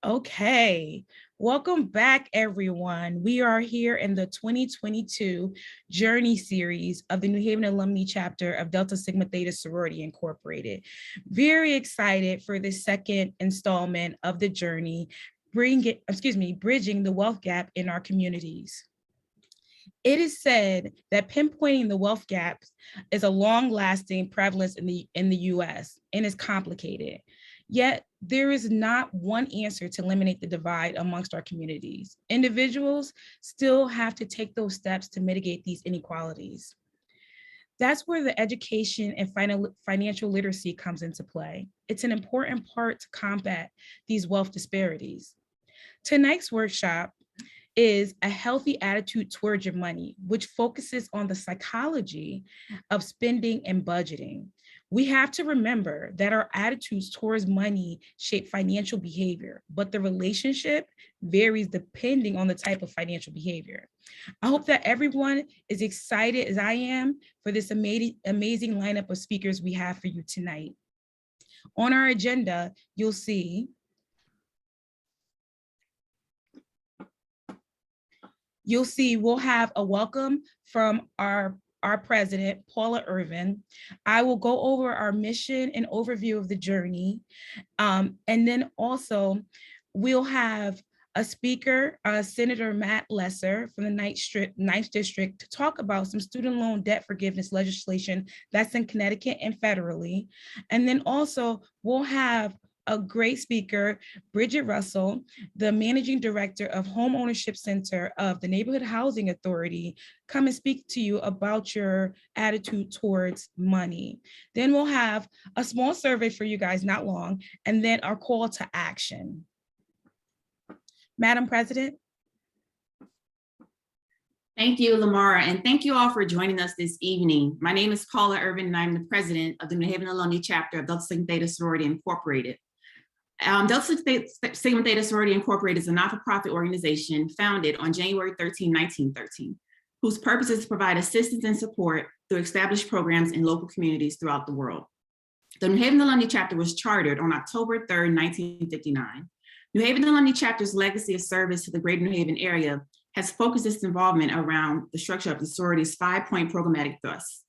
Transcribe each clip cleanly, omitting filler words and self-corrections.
Okay, welcome back, everyone. We are here in the 2022 Journey series of the New Haven Alumni Chapter of Delta Sigma Theta Sorority Incorporated. Very excited for this second installment of the journey, bridging the wealth gap in our communities. It is said that pinpointing the wealth gaps is a long-lasting prevalence in the US and is complicated. Yet there is not one answer to eliminate the divide amongst our communities. Individuals still have to take those steps to mitigate these inequalities. That's where the education and financial literacy comes into play. It's an important part to combat these wealth disparities. Tonight's workshop is a healthy attitude towards your money, which focuses on the psychology of spending and budgeting. We have to remember that our attitudes towards money shape financial behavior, but the relationship varies depending on the type of financial behavior. I hope that everyone is excited as I am for this amazing lineup of speakers we have for you tonight. On our agenda, you'll see we'll have a welcome from our president, Paula Irvin. I will go over our mission and overview of the journey. And then also we'll have a speaker, Senator Matt Lesser from the 9th District, to talk about some student loan debt forgiveness legislation that's in Connecticut and federally. And then also we'll have a great speaker, Bridget Russell, the Managing Director of Home Ownership Center of the Neighborhood Housing Authority, come and speak to you about your attitude towards money. Then we'll have a small survey for you guys, not long, and then our call to action. Madam President. Thank you, Lamara, and thank you all for joining us this evening. My name is Paula Irvin, and I'm the president of the New Haven Alumni Chapter of Delta Sigma Theta Sorority Incorporated. Delta Sigma Theta Sorority Incorporated is a not-for-profit organization founded on January 13, 1913, whose purpose is to provide assistance and support through established programs in local communities throughout the world. The New Haven Alumni Chapter was chartered on October 3, 1959. New Haven Alumni Chapter's legacy of service to the greater New Haven area has focused its involvement around the structure of the sorority's 5-point programmatic thrusts: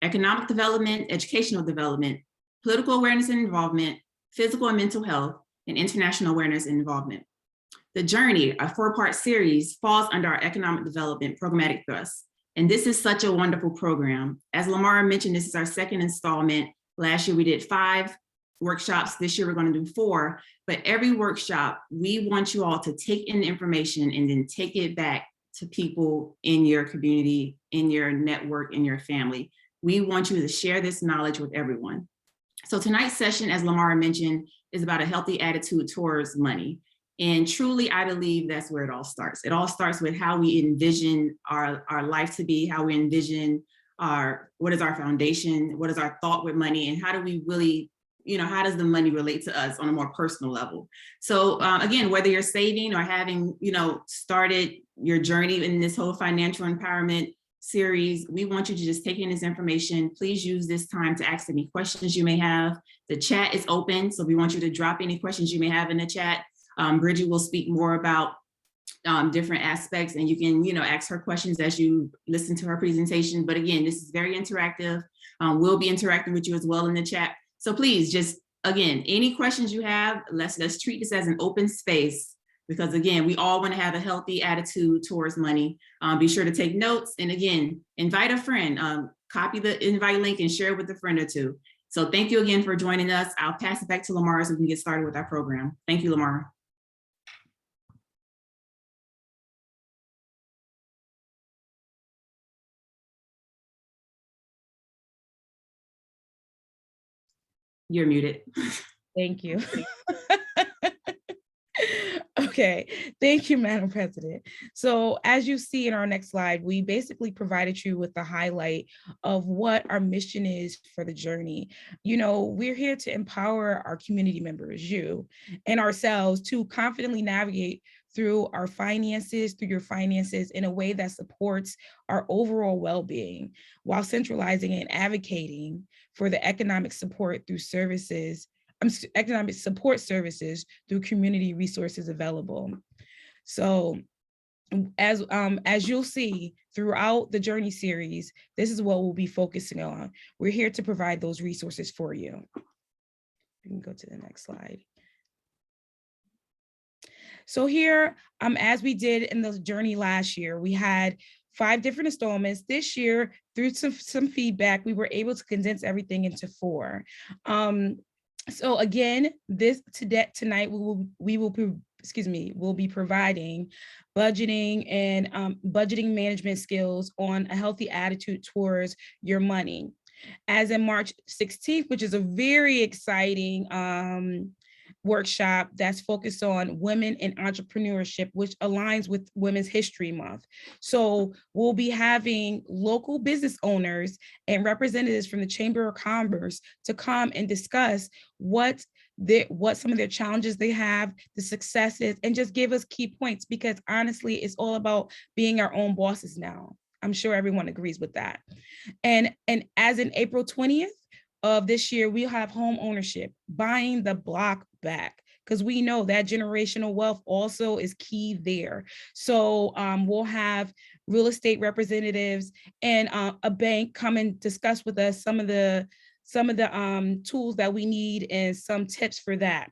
economic development, educational development, political awareness and involvement, physical and mental health, and international awareness and involvement. The Journey, a 4-part series, falls under our economic development programmatic thrust. And this is such a wonderful program. As Lamara mentioned, this is our second installment. Last year we did 5 workshops. This year we're going to do 4. But every workshop, we want you all to take in information and then take it back to people in your community, in your network, in your family. We want you to share this knowledge with everyone. So tonight's session, as Lamara mentioned, is about a healthy attitude towards money. And truly, I believe that's where it all starts. It all starts with how we envision our life to be, how we envision what is our foundation, what is our thought with money, and how do we really, how does the money relate to us on a more personal level? So again, whether you're saving or having, started your journey in this whole financial empowerment series, we want you to just take in this information. Please use this time to ask any questions you may have. The chat is open, so we want you to drop any questions you may have in the chat. Bridget will speak more about different aspects, and you can, ask her questions as you listen to her presentation. But again, this is very interactive. We'll be interacting with you as well in the chat. So please just, again, any questions you have, let's treat this as an open space, because again, we all want to have a healthy attitude towards money. Be sure to take notes, and again, invite a friend, copy the invite link and share it with a friend or two. So thank you again for joining us. I'll pass it back to Lamara so we can get started with our program. Thank you, Lamara. You're muted. Thank you. Okay, thank you, Madam President. So as you see in our next slide, we basically provided you with the highlight of what our mission is for the journey. We're here to empower our community members, you and ourselves, to confidently navigate through your finances in a way that supports our overall well-being, while centralizing and advocating for the economic support through services economic support services through community resources available. So as you'll see throughout the Journey series, this is what we'll be focusing on. We're here to provide those resources for you. We can go to the next slide. So here, as we did in the Journey last year, we had 5 different installments. This year, through some feedback, we were able to condense everything into 4. So again, tonight we'll be providing budgeting and budgeting management skills on a healthy attitude towards your money. As in March 16th, which is a very exciting workshop that's focused on women in entrepreneurship, which aligns with Women's History Month. So we'll be having local business owners and representatives from the Chamber of Commerce to come and discuss what some of their challenges they have, the successes, and just give us key points, because honestly, it's all about being our own bosses now. I'm sure everyone agrees with that. And as in April 20th of this year, we'll have home ownership, buying the block back, because we know that generational wealth also is key there. So we'll have real estate representatives and a bank come and discuss with us some of the tools that we need and some tips for that.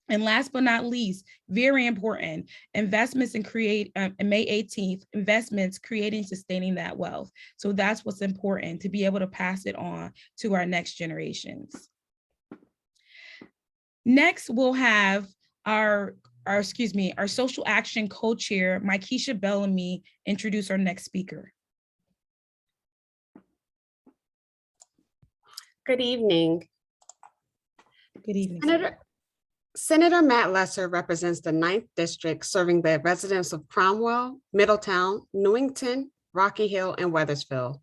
And last but not least, very important, investments and May 18th, investments, creating, sustaining that wealth. So that's what's important, to be able to pass it on to our next generations. Next, we'll have our social action co-chair, Mykesha Bellamy, introduce our next speaker. Good evening. Good evening. Senator Matt Lesser represents the 9th District, serving the residents of Cromwell, Middletown, Newington, Rocky Hill, and Weathersfield.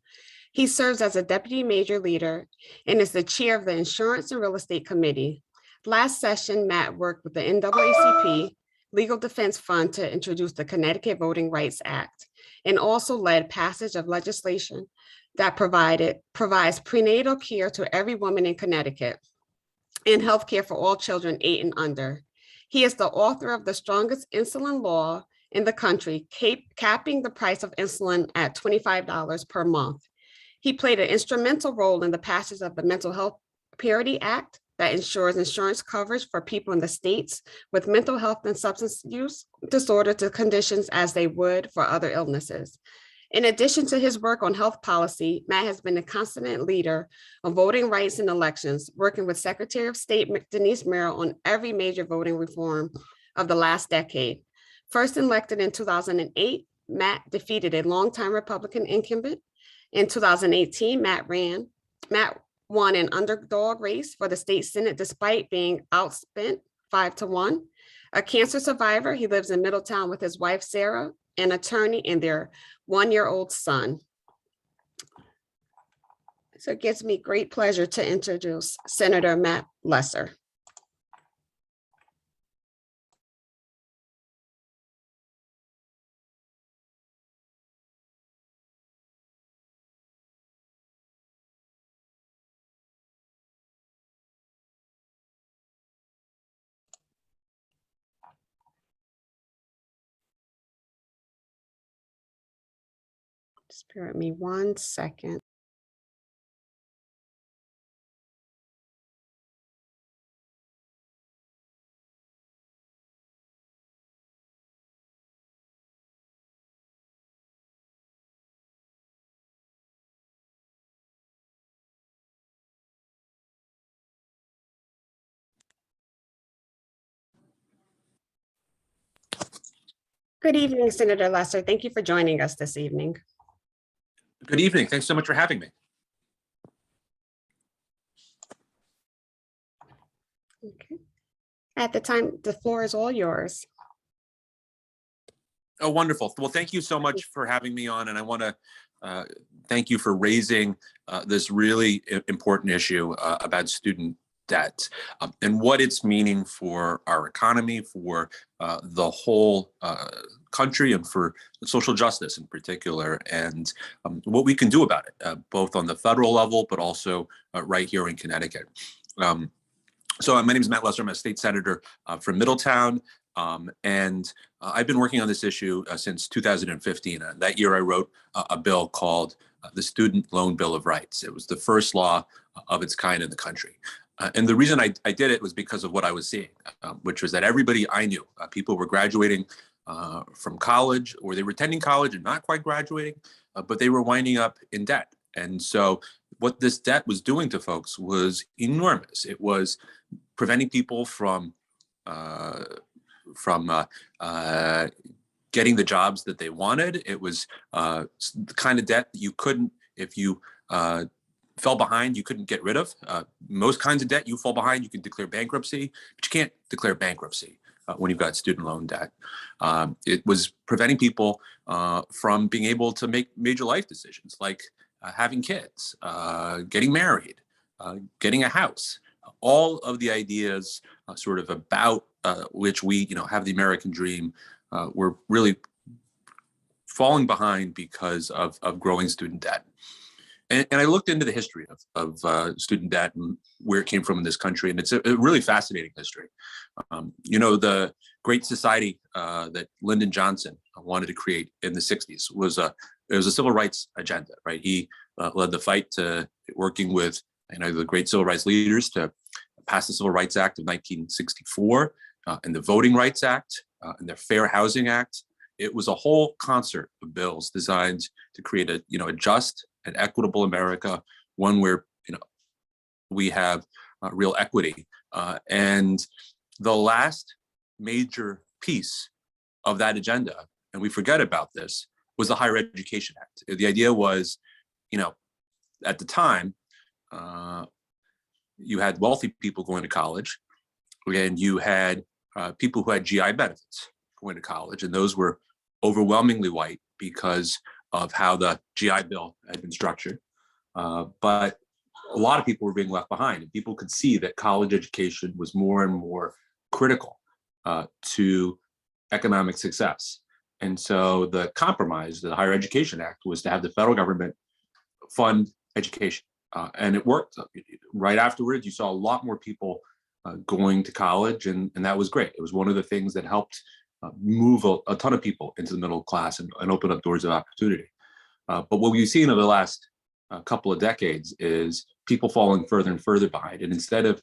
He serves as a deputy major leader and is the chair of the Insurance and Real Estate Committee. Last session, Matt worked with the NAACP Legal Defense Fund to introduce the Connecticut Voting Rights Act, and also led passage of legislation that provides prenatal care to every woman in Connecticut and health care for all children 8 and under. He is the author of the strongest insulin law in the country, capping the price of insulin at $25 per month. He played an instrumental role in the passage of the Mental Health Parity Act that ensures insurance coverage for people in the states with mental health and substance use disorder to conditions as they would for other illnesses. In addition to his work on health policy, Matt has been a constant leader on voting rights and elections, working with Secretary of State Denise Merrill on every major voting reform of the last decade. First elected in 2008, Matt defeated a longtime Republican incumbent. In 2018, Matt won an underdog race for the state Senate despite being outspent 5-1. A cancer survivor, he lives in Middletown with his wife, Sarah, an attorney, and their 1-year-old son. So it gives me great pleasure to introduce Senator Matt Lesser. Spare with me 1 second. Good evening, Senator Lesser. Thank you for joining us this evening. Good evening. Thanks so much for having me. Okay. At the time, the floor is all yours. Oh, wonderful. Well, thank you so much for having me on. And I want to thank you for raising this really important issue about student debt and what it's meaning for our economy, for the whole country, and for social justice in particular, and what we can do about it, both on the federal level, but also right here in Connecticut. So my name is Matt Lesser. I'm a state senator from Middletown. And I've been working on this issue since 2015. That year, I wrote a bill called the Student Loan Bill of Rights. It was the first law of its kind in the country. And the reason I did it was because of what I was seeing, which was that everybody I knew, people were graduating from college, or they were attending college and not quite graduating, but they were winding up in debt. And so what this debt was doing to folks was enormous. It was preventing people from getting the jobs that they wanted. It was the kind of debt that you couldn't, if you fell behind, you couldn't get rid of. Most kinds of debt, you fall behind, you can declare bankruptcy, but you can't declare bankruptcy when you've got student loan debt. It was preventing people from being able to make major life decisions, like having kids, getting married, getting a house. All of the ideas sort of about which we, have the American dream, were really falling behind because of growing student debt. And I looked into the history of student debt and where it came from in this country, and it's a really fascinating history. The Great Society that Lyndon Johnson wanted to create in the 60s was a civil rights agenda, right? He led the fight to working with the great civil rights leaders to pass the Civil Rights Act of 1964 and the Voting Rights Act and the Fair Housing Act. It was a whole concert of bills designed to create a just and equitable America, one where we have real equity. And the last major piece of that agenda, and we forget about this, was the Higher Education Act. The idea was, at the time, you had wealthy people going to college, and you had people who had GI benefits going to college, and those were overwhelmingly white because of how the GI Bill had been structured. But a lot of people were being left behind, and people could see that college education was more and more critical to economic success. And so the compromise, the Higher Education Act, was to have the federal government fund education. And it worked. Right afterwards, you saw a lot more people going to college, and that was great. It was one of the things that helped move a ton of people into the middle class and open up doors of opportunity. But what we've seen over the last couple of decades is people falling further and further behind. And instead of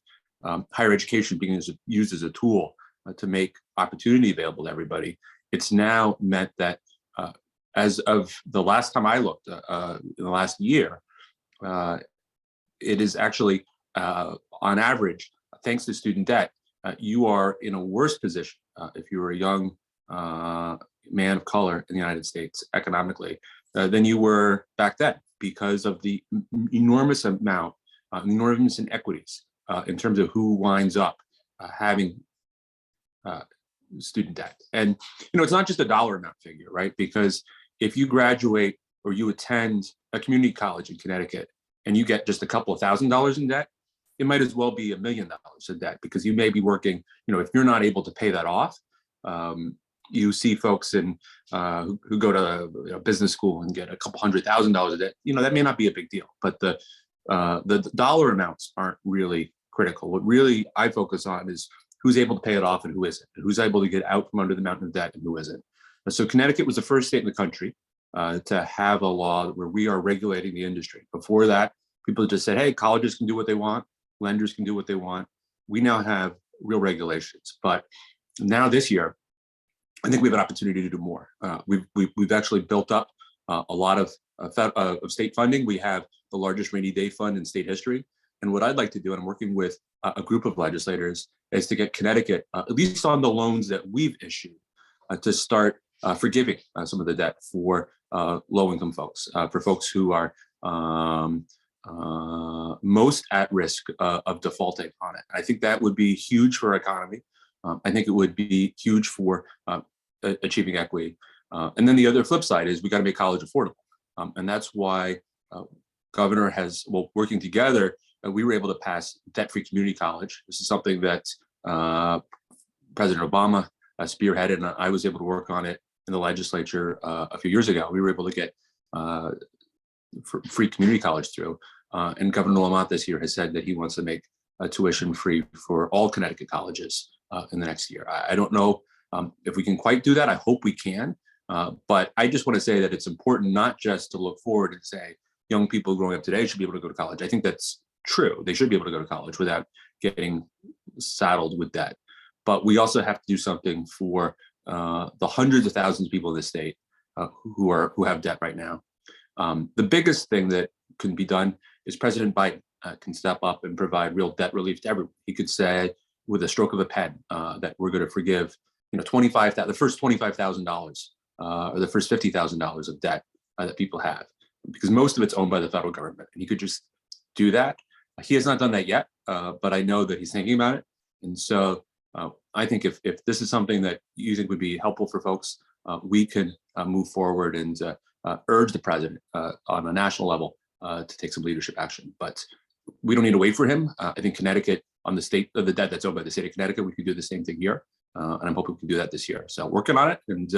higher education being used as a tool to make opportunity available to everybody, it's now meant that as of the last time I looked, in the last year, it is actually, on average, thanks to student debt, you are in a worse position if you're a young man of color in the United States economically than you were back then, because of the enormous amount, enormous inequities in terms of who winds up having student debt. And it's not just a dollar amount figure, right? Because if you graduate or you attend a community college in Connecticut and you get just a couple of $1,000s in debt, it might as well be $1 million in debt, because you may be working, if you're not able to pay that off. You see folks who go to business school and get a couple $100,000 of debt. That may not be a big deal, but the dollar amounts aren't really critical. What really I focus on is who's able to pay it off and who isn't, and who's able to get out from under the mountain of debt and who isn't. And so Connecticut was the first state in the country to have a law where we are regulating the industry. Before that, people just said, hey, colleges can do what they want, lenders can do what they want. We now have real regulations. But now this year, I think we have an opportunity to do more. We've actually built up a lot of state funding. We have the largest rainy day fund in state history. And what I'd like to do, and I'm working with a group of legislators, is to get Connecticut, at least on the loans that we've issued, to start forgiving some of the debt for low-income folks, for folks who are most at risk of defaulting on it. I think that would be huge for our economy. I think it would be huge for achieving equity. And then the other flip side is we got to make college affordable. And that's why Governor has, working together, we were able to pass debt-free community college. This is something that President Obama spearheaded, and I was able to work on it in the legislature a few years ago. We were able to get free community college through. And Governor Lamont this year has said that he wants to make tuition free for all Connecticut colleges in the next year. I don't know if we can quite do that. I hope we can. But I just want to say that it's important not just to look forward and say young people growing up today should be able to go to college. I think that's true. They should be able to go to college without getting saddled with debt. But we also have to do something for the hundreds of thousands of people in the state who have debt right now. The biggest thing that can be done is President Biden can step up and provide real debt relief to everyone. He could say with a stroke of a pen that we're going to forgive, the first $25,000 or the first $50,000 of debt that people have, because most of it's owned by the federal government. And he could just do that. He has not done that yet, but I know that he's thinking about it. And so I think if this is something that you think would be helpful for folks, we can move forward and urge the president on a national level to take some leadership action. But we don't need to wait for him. I think Connecticut, on the state of the debt that's owed by the state of Connecticut, we could do the same thing here. And I'm hoping we can do that this year. So working on it, and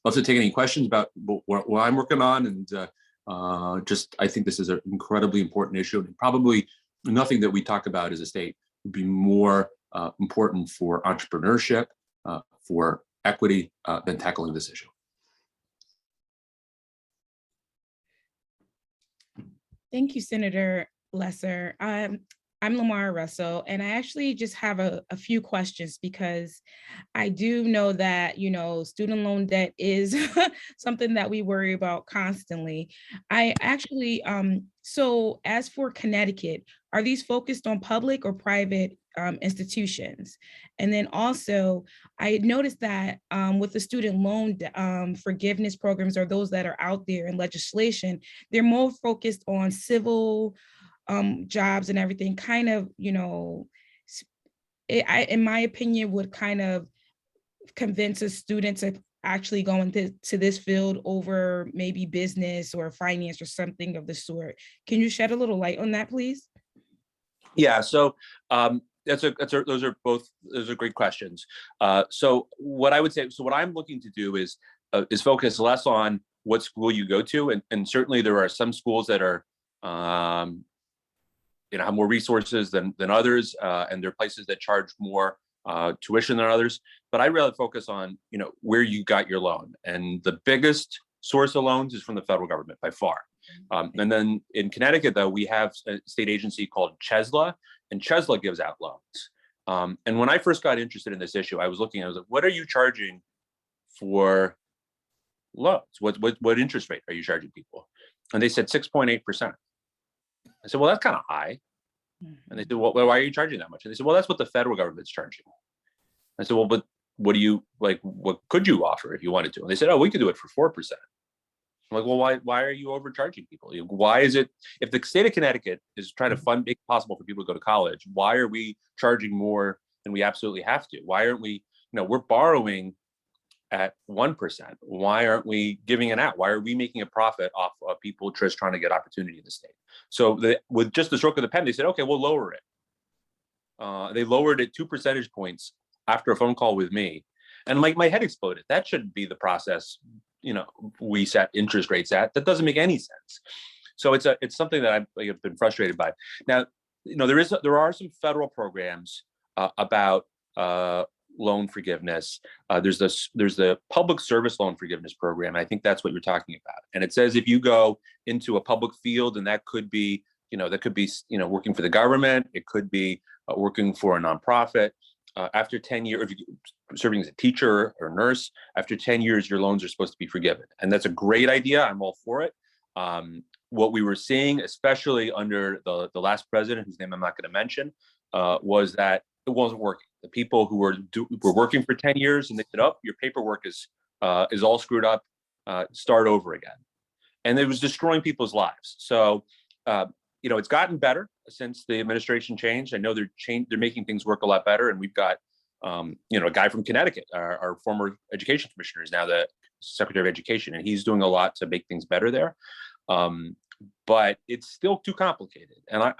love to take any questions about what I'm working on. And I think this is an incredibly important issue, and probably nothing that we talk about as a state would be more important for entrepreneurship, for equity than tackling this issue. Thank you, Senator Lesser. I'm Lamar Russell, and I actually just have a few questions, because I do know that, student loan debt is something that we worry about constantly. I actually, so as for Connecticut, are these focused on public or private institutions? And then also, I noticed that with the student loan forgiveness programs, or those that are out there in legislation, they're more focused on civil jobs and everything, kind of, in my opinion, would kind of convince a student to actually go into this field over maybe business or finance or something of the sort. Can you shed a little light on that, please? Yeah, so those are great questions. So what I would say, what I'm looking to do is focus less on what school you go to, and certainly there are some schools that are have more resources than others, and there are places that charge more tuition than others. But I really focus on where you got your loan, and the biggest source of loans is from the federal government by far. And then in Connecticut, though, we have a state agency called CHESLA, and CHESLA gives out loans. And when I first got interested in this issue, I was like, what are you charging for loans? What interest rate are you charging people? And they said 6.8%. I said, well, that's kind of high. And they said, well, why are you charging that much? And they said, well, that's what the federal government's charging. I said, well, but what do you what could you offer if you wanted to? And they said, oh, we could do it for 4%. I'm like, well, why are you overcharging people? Why is it, if the state of Connecticut is trying to make it possible for people to go to college, why are we charging more than we absolutely have to? Why aren't we, we're borrowing at 1%. Why aren't we giving it out? Why are we making a profit off of people just trying to get opportunity in the state? So with just the stroke of the pen, they said, okay, we'll lower it. They lowered it 2 percentage points after a phone call with me. And my head exploded. That shouldn't be the process, we set interest rates at. That doesn't make any sense. So it's something that I've been frustrated by. Now, there are some federal programs about loan forgiveness. There's the public service loan forgiveness program. I think that's what you're talking about. And it says if you go into a public field, and that could be, working for the government, it could be working for a nonprofit. After 10 years, if you're serving as a teacher or a nurse, after 10 years, your loans are supposed to be forgiven. And that's a great idea. I'm all for it. What we were seeing, especially under the last president, whose name I'm not going to mention, was that it wasn't working. The people who were working for 10 years, and they said, oh, your paperwork is all screwed up, start over again. And it was destroying people's lives. So, it's gotten better since the administration changed. I know they're making things work a lot better. And we've got, a guy from Connecticut, our former education commissioner, is now the Secretary of Education, and he's doing a lot to make things better there. But it's still too complicated. And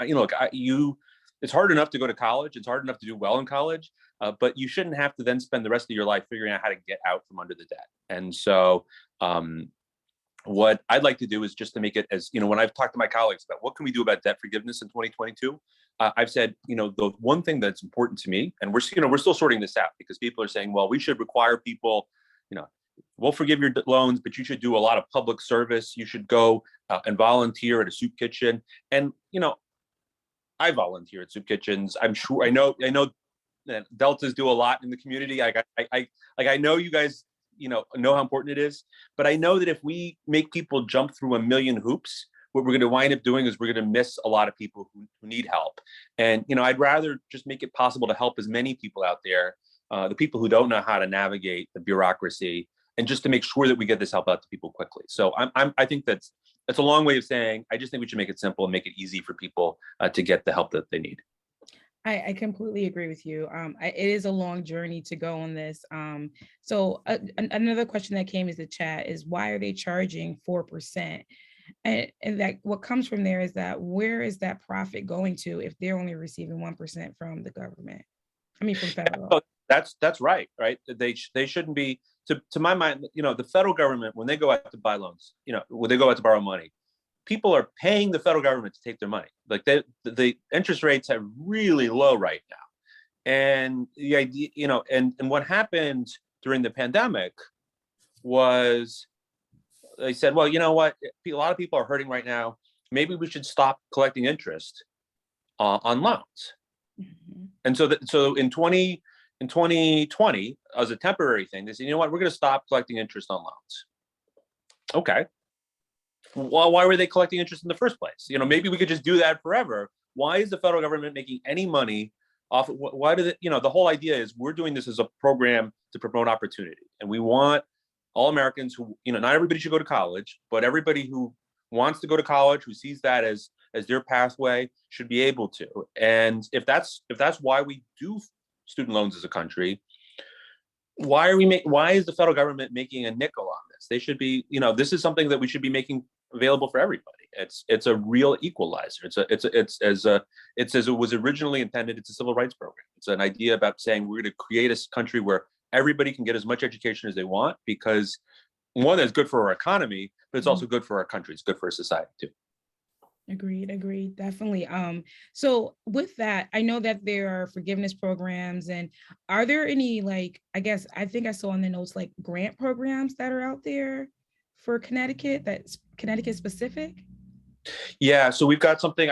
it's hard enough to go to college. It's hard enough to do well in college, but you shouldn't have to then spend the rest of your life figuring out how to get out from under the debt. And so what I'd like to do is just to make it as, when I've talked to my colleagues about what can we do about debt forgiveness in 2022, I've said, the one thing that's important to me, and we're still sorting this out because people are saying, well, we should require people, we'll forgive your loans, but you should do a lot of public service. You should go and volunteer at a soup kitchen. And, I volunteer at soup kitchens. I'm sure I know that Deltas do a lot in the community. I know you guys, know how important it is, but I know that if we make people jump through a million hoops, what we're going to wind up doing is we're going to miss a lot of people who need help. And, I'd rather just make it possible to help as many people out there, the people who don't know how to navigate the bureaucracy, and just to make sure that we get this help out to people quickly. So I think that's a long way of saying, I just think we should make it simple and make it easy for people to get the help that they need. I completely agree with you. It is a long journey to go on this. So another question that came in the chat is, why are they charging 4%? And that what comes from there is that, where is that profit going to if they're only receiving 1% from the government? I mean, from federal. That's right. They shouldn't be, to my mind, the federal government, when they go out to buy loans, when they go out to borrow money, people are paying the federal government to take their money. Like the interest rates are really low right now. And the idea, and what happened during the pandemic was, they said, well, you know what? A lot of people are hurting right now. Maybe we should stop collecting interest on loans. Mm-hmm. And so in 2020, as a temporary thing, they said, you know what? We're going to stop collecting interest on loans. Okay. Well, why were they collecting interest in the first place? Maybe we could just do that forever. Why is the federal government making any money off? Why did it? The whole idea is we're doing this as a program to promote opportunity, and we want all Americans who, not everybody should go to college, but everybody who wants to go to college, who sees that as their pathway, should be able to. And if that's why we do student loans as a country, why is the federal government making a nickel on this? They should be, this is something that we should be making available for everybody. It's a real equalizer. It's as it was originally intended. It's a civil rights program. It's an idea about saying we're going to create a country where everybody can get as much education as they want, because one, is good for our economy, but it's also good for our country. It's good for our society too. Agreed, definitely. So with that, I know that there are forgiveness programs, and are there any, I think I saw in the notes, grant programs that are out there for Connecticut, that's Connecticut specific? Yeah, so we've got something.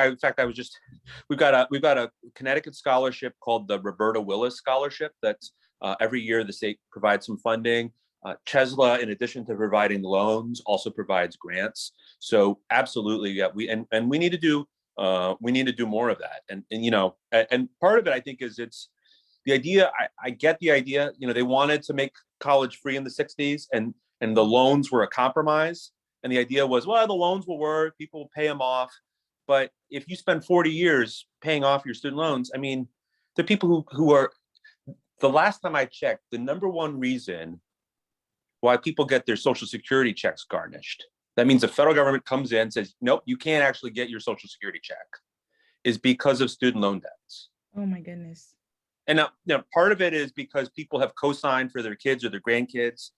We've got a Connecticut scholarship called the Roberta Willis Scholarship. That's every year the state provides some funding. Chesla, in addition to providing loans, also provides grants. So absolutely, yeah. We need to do more of that. And part of it, I think, is it's the idea. I get the idea. They wanted to make college free in the 60s, and the loans were a compromise. And the idea was, well, the loans will work, people will pay them off. But if you spend 40 years paying off your student loans, I mean, the people who are, the last time I checked, the number one reason why people get their Social Security checks garnished, that means the federal government comes in and says, nope, you can't actually get your Social Security check, is because of student loan debts. Oh my goodness. And now part of it is because people have co-signed for their kids or their grandkids.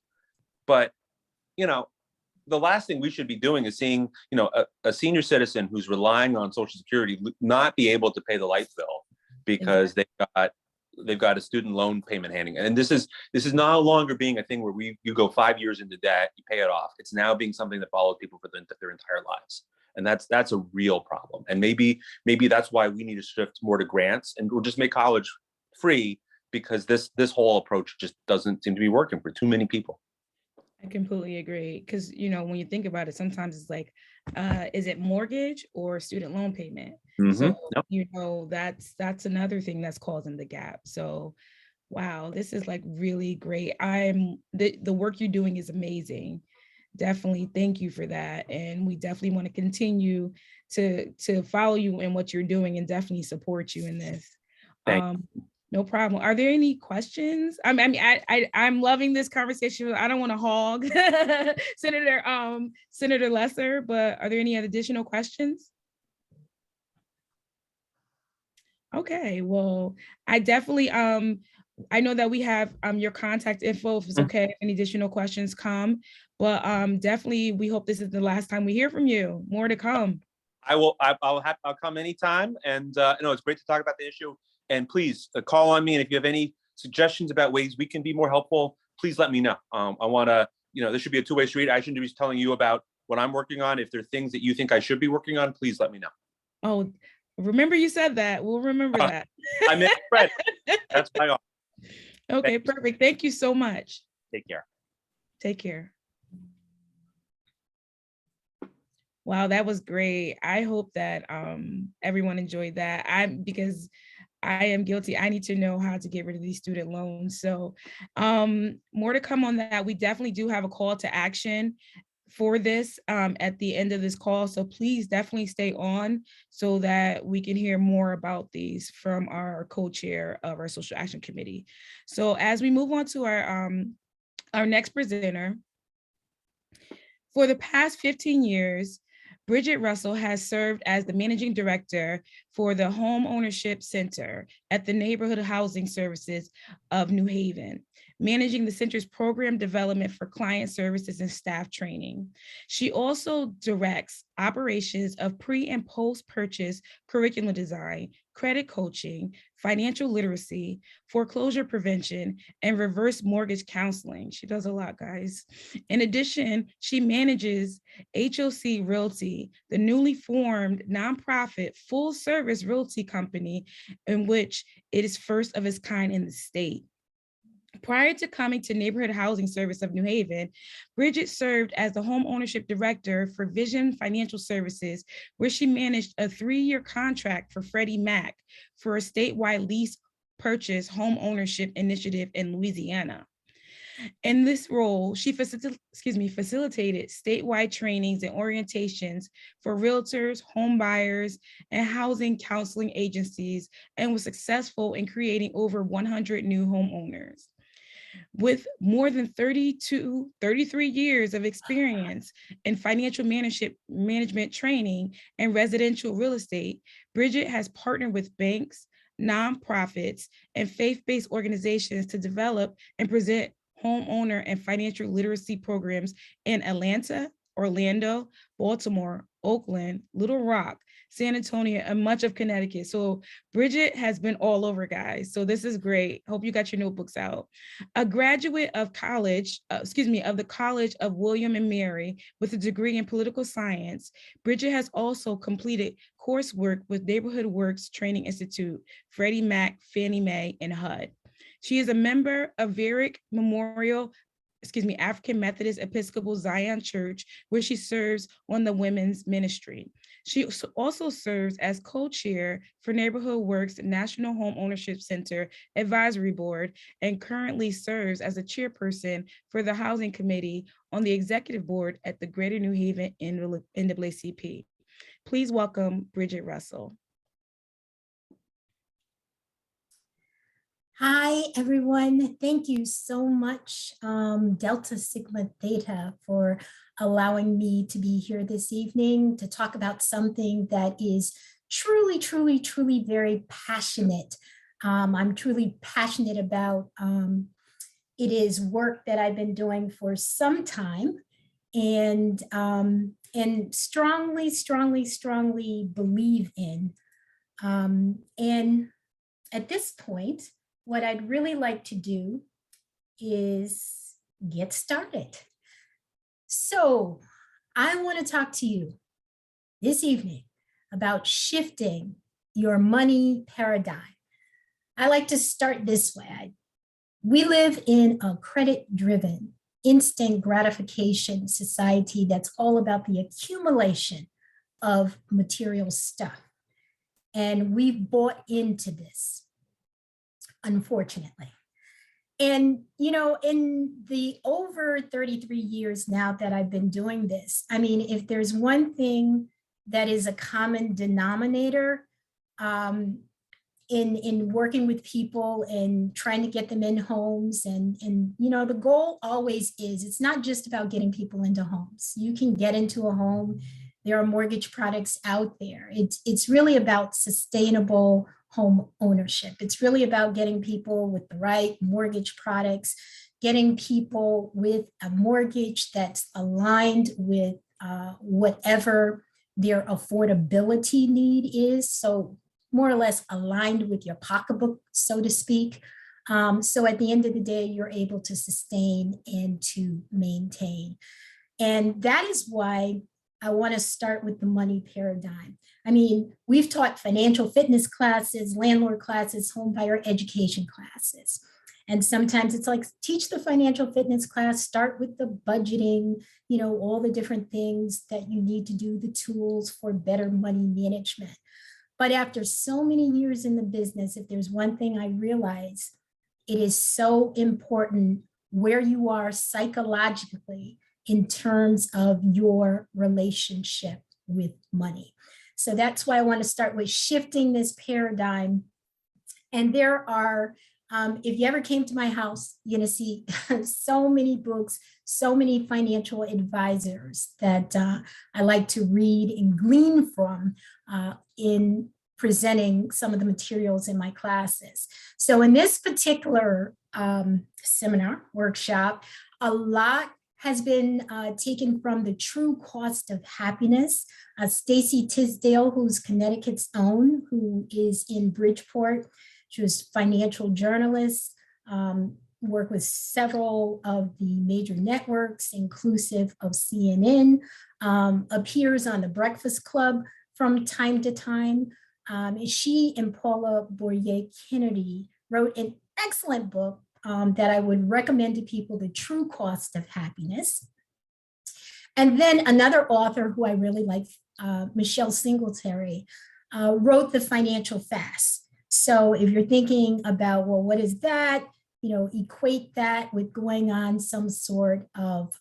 But, the last thing we should be doing is seeing, a senior citizen who's relying on Social Security not be able to pay the light bill because they've got a student loan payment handing. And this is no longer being a thing where you go 5 years into debt, you pay it off. It's now being something that follows people for their entire lives. And that's a real problem. And maybe that's why we need to shift more to grants, and we'll just make college free, because this whole approach just doesn't seem to be working for too many people. I completely agree. Because, when you think about it, sometimes it's like, is it mortgage or student loan payment? Mm-hmm. So, yep. That's another thing that's causing the gap. So, wow, this is really great. The work you're doing is amazing. Definitely. Thank you for that. And we definitely want to continue to follow you in what you're doing, and definitely support you in this. No problem. Are there any questions? I'm loving this conversation. I don't want to hog Senator Lesser, but are there any additional questions? Okay, well, I definitely I know that we have your contact info if it's okay, if any additional questions come, but definitely we hope this is the last time we hear from you. More to come. I'll come anytime. And no, it's great to talk about the issue. And please call on me. And if you have any suggestions about ways we can be more helpful, please let me know. I want to, this should be a two-way street. I shouldn't be telling you about what I'm working on. If there are things that you think I should be working on, please let me know. Oh, remember you said that. We'll remember that. I'm in Fred. That's my offer. Okay, perfect. Thank you so much. Take care. Take care. Wow, that was great. I hope that everyone enjoyed that. Because I am guilty. I need to know how to get rid of these student loans. So more to come on that. We definitely do have a call to action for this at the end of this call. So please definitely stay on so that we can hear more about these from our co-chair of our Social Action Committee. So as we move on to our next presenter, for the past 15 years, Bridget Russell has served as the managing director for the Home Ownership Center at the Neighborhood Housing Services of New Haven, managing the center's program development for client services and staff training. She also directs operations of pre and post-purchase curriculum design, credit coaching, financial literacy, foreclosure prevention, and reverse mortgage counseling. She does a lot, guys. In addition, she manages HOC Realty, the newly formed nonprofit full-service realty company in which it is first of its kind in the state. Prior to coming to Neighborhood Housing Service of New Haven, Bridget served as the home ownership director for Vision Financial Services, where she managed a 3-year contract for Freddie Mac for a statewide lease purchase home ownership initiative in Louisiana. In this role, she facilitated statewide trainings and orientations for realtors, home buyers, and housing counseling agencies, and was successful in creating over 100 new homeowners. With more than 33 years of experience in financial management training and residential real estate, Bridget has partnered with banks, nonprofits, and faith-based organizations to develop and present homeowner and financial literacy programs in Atlanta, Orlando, Baltimore, Oakland, Little Rock, San Antonio, and much of Connecticut. So Bridget has been all over, guys. So this is great. Hope you got your notebooks out. A graduate of the College of William and Mary with a degree in political science, Bridget has also completed coursework with Neighborhood Works Training Institute, Freddie Mac, Fannie Mae, and HUD. She is a member of Varick African Methodist Episcopal Zion Church, where she serves on the women's ministry. She also serves as co-chair for Neighborhood Works National Home Ownership Center Advisory Board, and currently serves as a chairperson for the Housing Committee on the Executive Board at the Greater New Haven NAACP. Please welcome Bridget Russell. Hi, everyone. Thank you so much, Delta Sigma Theta, for allowing me to be here this evening to talk about something that is truly, truly, truly very passionate. I'm truly passionate about. It is work that I've been doing for some time, and strongly, strongly, strongly believe in. And at this point, what I'd really like to do is get started. So I want to talk to you this evening about shifting your money paradigm. I like to start this way. We live in a credit-driven, instant gratification society that's all about the accumulation of material stuff. And we've bought into this, unfortunately. And, in the over 33 years now that I've been doing this, I mean, if there's one thing that is a common denominator in working with people and trying to get them in homes, and the goal always is, it's not just about getting people into homes. You can get into a home. There are mortgage products out there. It's really about sustainable home ownership. It's really about getting people with the right mortgage products, getting people with a mortgage that's aligned with whatever their affordability need is. So more or less aligned with your pocketbook, so to speak. So at the end of the day, you're able to sustain and to maintain. And that is why I want to start with the money paradigm. I mean, we've taught financial fitness classes, landlord classes, home buyer education classes. And sometimes it's like, teach the financial fitness class, start with the budgeting, you know, all the different things that you need to do, the tools for better money management. But after so many years in the business, if there's one thing I realize, it is so important where you are psychologically in terms of your relationship with money. So that's why I want to start with shifting this paradigm. And there are, if you ever came to my house, you're going to see so many books, so many financial advisors that I like to read and glean from in presenting some of the materials in my classes. So in this particular seminar workshop, a lot has been taken from The True Cost of Happiness. Stacy Tisdale, who's Connecticut's own, who is in Bridgeport. She was a financial journalist, worked with several of the major networks, inclusive of CNN, appears on the Breakfast Club from time to time. She and Paula Boyer-Kennedy wrote an excellent book that I would recommend to people, The True Cost of Happiness. And then another author who I really like, Michelle Singletary, wrote The Financial Fast. So if you're thinking about, well, what is that? You know, equate that with going on some sort of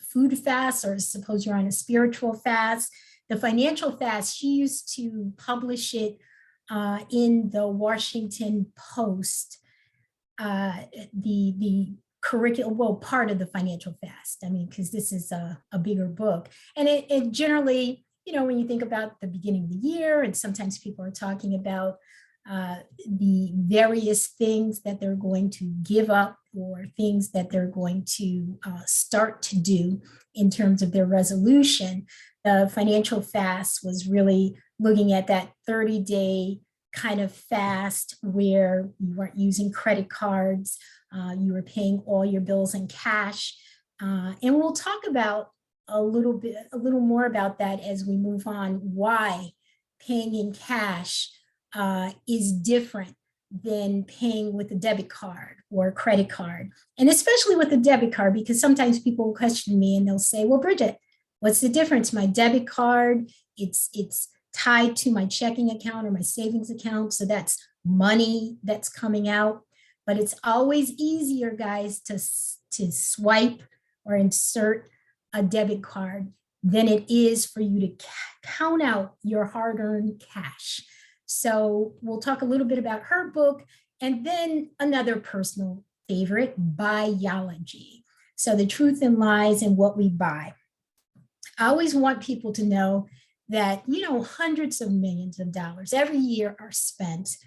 food fast, or suppose you're on a spiritual fast. The Financial Fast, she used to publish it in the Washington Post, the curriculum, well, part of the Financial Fast. I mean, because this is a bigger book. And it generally, you know, when you think about the beginning of the year, and sometimes people are talking about the various things that they're going to give up or things that they're going to start to do in terms of their resolution. The Financial Fast was really looking at that 30-day kind of fast where you weren't using credit cards, you were paying all your bills in cash. And we'll talk about a little more about that as we move on, why paying in cash is different than paying with a debit card or a credit card. And especially with a debit card, because sometimes people will question me and they'll say, well, Bridget, what's the difference? My debit card, it's tied to my checking account or my savings account. So that's money that's coming out. But it's always easier, guys, to swipe or insert a debit card than it is for you to count out your hard-earned cash. So we'll talk a little bit about her book, and then another personal favorite, Buyology. So the truth and lies in what we buy. I always want people to know that, you know, hundreds of millions of dollars every year are spent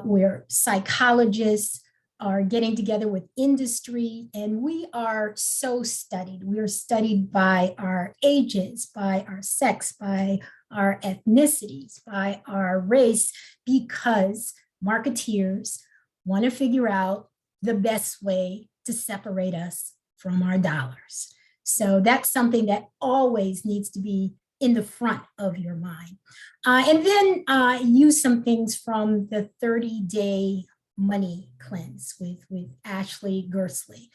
where psychologists are getting together with industry, and we are so studied. We are studied by our ages, by our sex, by our ethnicities, by our race, because marketeers want to figure out the best way to separate us from our dollars. So that's something that always needs to be in the front of your mind. And then use some things from the 30-day money cleanse with Ashley Gersley,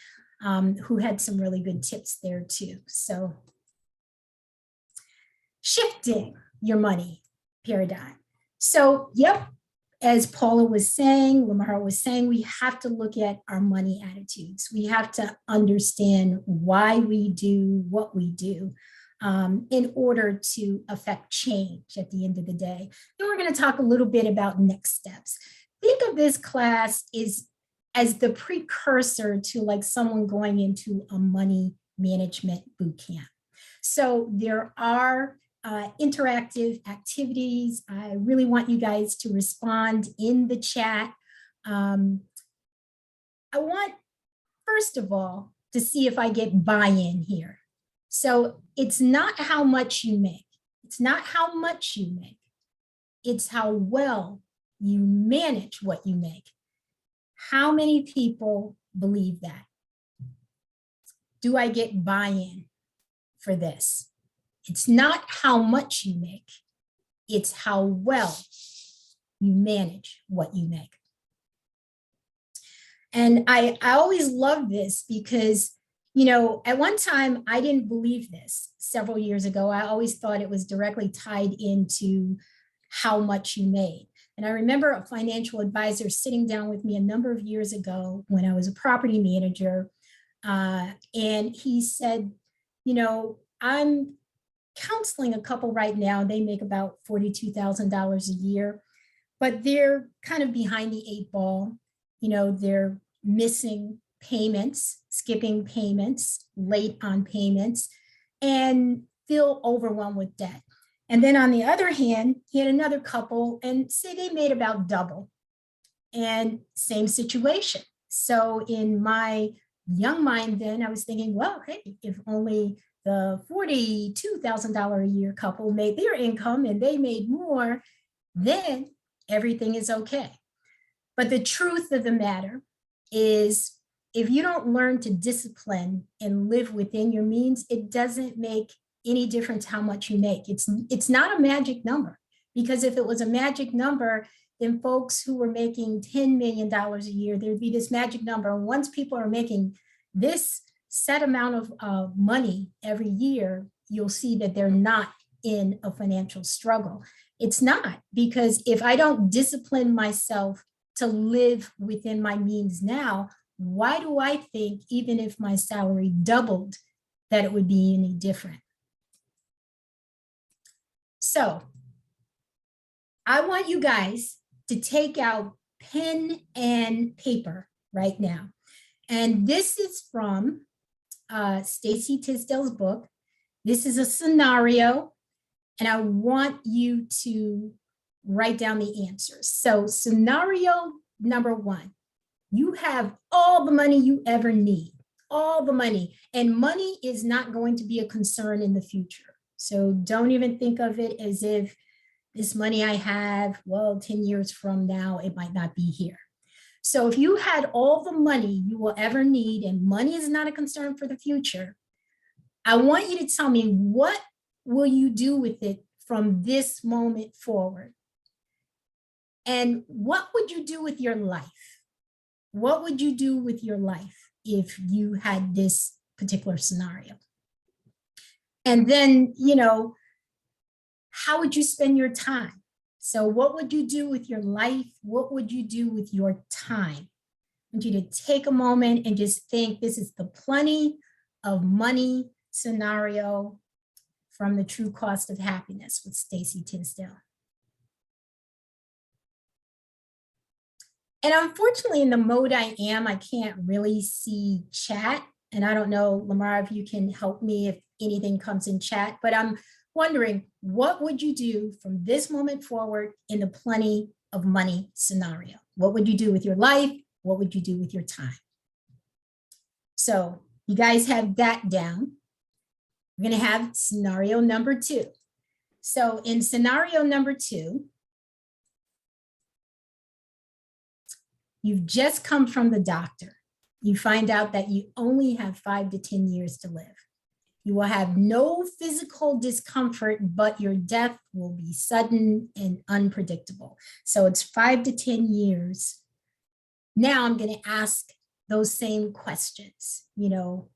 who had some really good tips there too. So shifting your money paradigm. So, yep, as Paula was saying, Lamar was saying, we have to look at our money attitudes. We have to understand why we do what we do in order to affect change at the end of the day. Then we're going to talk a little bit about next steps. Think of this class as the precursor to like someone going into a money management boot camp. So there are interactive activities. I really want you guys to respond in the chat. I want, first of all, to see if I get buy-in here. So it's not how much you make. It's not how much you make. It's how well you manage what you make. How many people believe that? Do I get buy-in for this? It's not how much you make. It's how well you manage what you make. And I always love this because, you know, at one time I didn't believe this several years ago. I always thought it was directly tied into how much you made. And I remember a financial advisor sitting down with me a number of years ago when I was a property manager. And he said, you know, I'm counseling a couple right now. They make about $42,000 a year, but they're kind of behind the eight ball. You know, they're missing payments, skipping payments, late on payments, and feel overwhelmed with debt. And then on the other hand, he had another couple and say they made about double and same situation. So in my young mind then I was thinking, well, hey, if only the $42,000 a year couple made their income and they made more, then everything is okay. But the truth of the matter is if you don't learn to discipline and live within your means, it doesn't make any difference how much you make. It's not a magic number, because if it was a magic number, then folks who were making $10 million a year, there'd be this magic number. And once people are making this set amount of money every year, you'll see that they're not in a financial struggle. It's not, because if I don't discipline myself to live within my means now, why do I think even if my salary doubled that it would be any different? So I want you guys to take out pen and paper right now. And this is from Stacy Tisdale's book. This is a scenario, and I want you to write down the answers. So scenario number one, you have all the money you ever need, all the money, and money is not going to be a concern in the future. So don't even think of it as if this money I have, well, 10 years from now, it might not be here. So if you had all the money you will ever need and money is not a concern for the future, I want you to tell me, what will you do with it from this moment forward? And what would you do with your life? What would you do with your life if you had this particular scenario? And then, you know, how would you spend your time? So what would you do with your life? What would you do with your time? I want you to take a moment and just think, this is the plenty of money scenario from The True Cost of Happiness with Stacy Tisdale. And unfortunately, in the mode I am, I can't really see chat. And I don't know, Lamar, if you can help me if anything comes in chat, but I'm wondering, what would you do from this moment forward in the plenty of money scenario? What would you do with your life? What would you do with your time? So you guys have that down. We're going to have scenario number two. So in scenario number two, you've just come from the doctor. You find out that you only have 5 to 10 years to live. You will have no physical discomfort, but your death will be sudden and unpredictable. So it's 5 to 10 years. Now I'm going to ask those same questions. You know,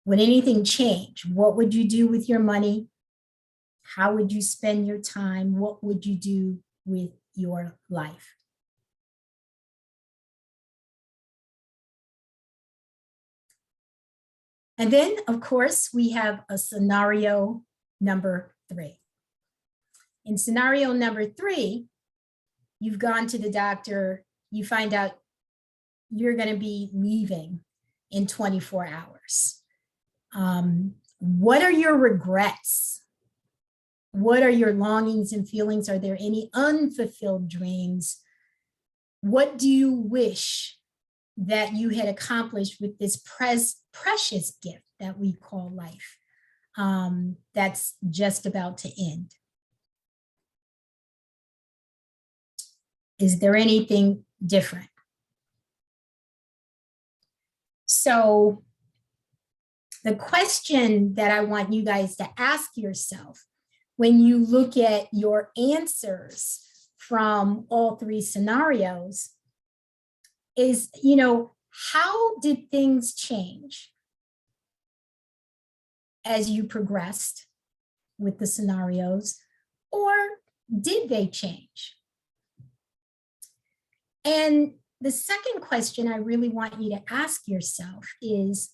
would anything change? What would you do with your money? How would you spend your time? What would you do with your life? And then, of course, we have a scenario number three. In scenario number three, you've gone to the doctor, you find out you're going to be leaving in 24 hours. What are your regrets? What are your longings and feelings? Are there any unfulfilled dreams? What do you wish that you had accomplished with this precious gift that we call life? that's just about to end? Is there anything different? So the question that I want you guys to ask yourself when you look at your answers from all three scenarios is, how did things change as you progressed with the scenarios, or did they change? And the second question I really want you to ask yourself is,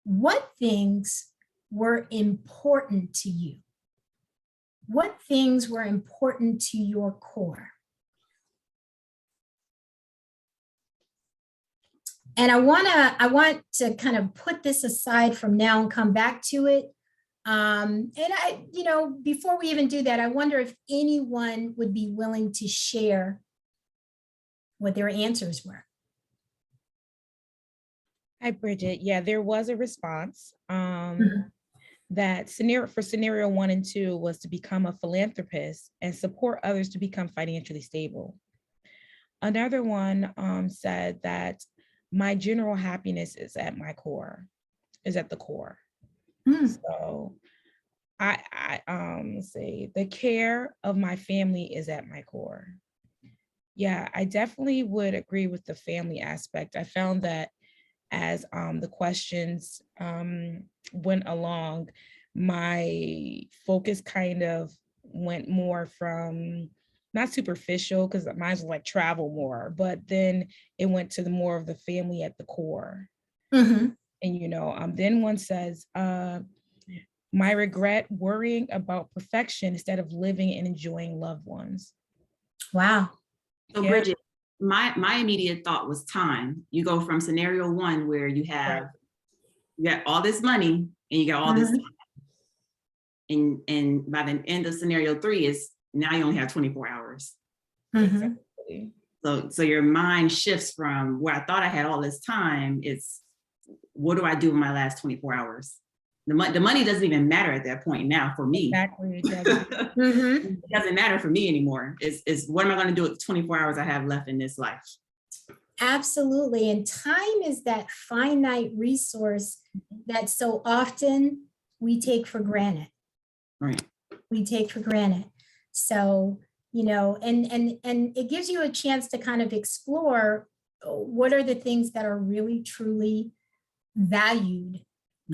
what things were important to you? What things were important to your core? And I want to kind of put this aside from now and come back to it. And before we even do that, I wonder if anyone would be willing to share what their answers were. Hi, Bridget. Yeah, there was a response that scenario 1 and 2 was to become a philanthropist and support others to become financially stable. Another one said that my general happiness is at the core. So let's see, the care of my family is at my core. Yeah, I definitely would agree with the family aspect. I found that as the questions went along, my focus kind of went more from, not superficial, because mine was like travel more, but then it went to the more of the family at the core. And then one says, my regret worrying about perfection instead of living and enjoying loved ones. Wow. So Yeah. Bridget, my immediate thought was time. You go from scenario 1 where you got all this money and you got all this time. And by the end of scenario 3 is now you only have 24 hours. Exactly. So your mind shifts from where I thought I had all this time, it's what do I do in my last 24 hours? The money doesn't even matter at that point now for me. Exactly. It doesn't matter for me anymore. It's what am I going to do with the 24 hours I have left in this life? Absolutely. And time is that finite resource that so often we take for granted. Right. We take for granted. So, and it gives you a chance to kind of explore what are the things that are really, truly valued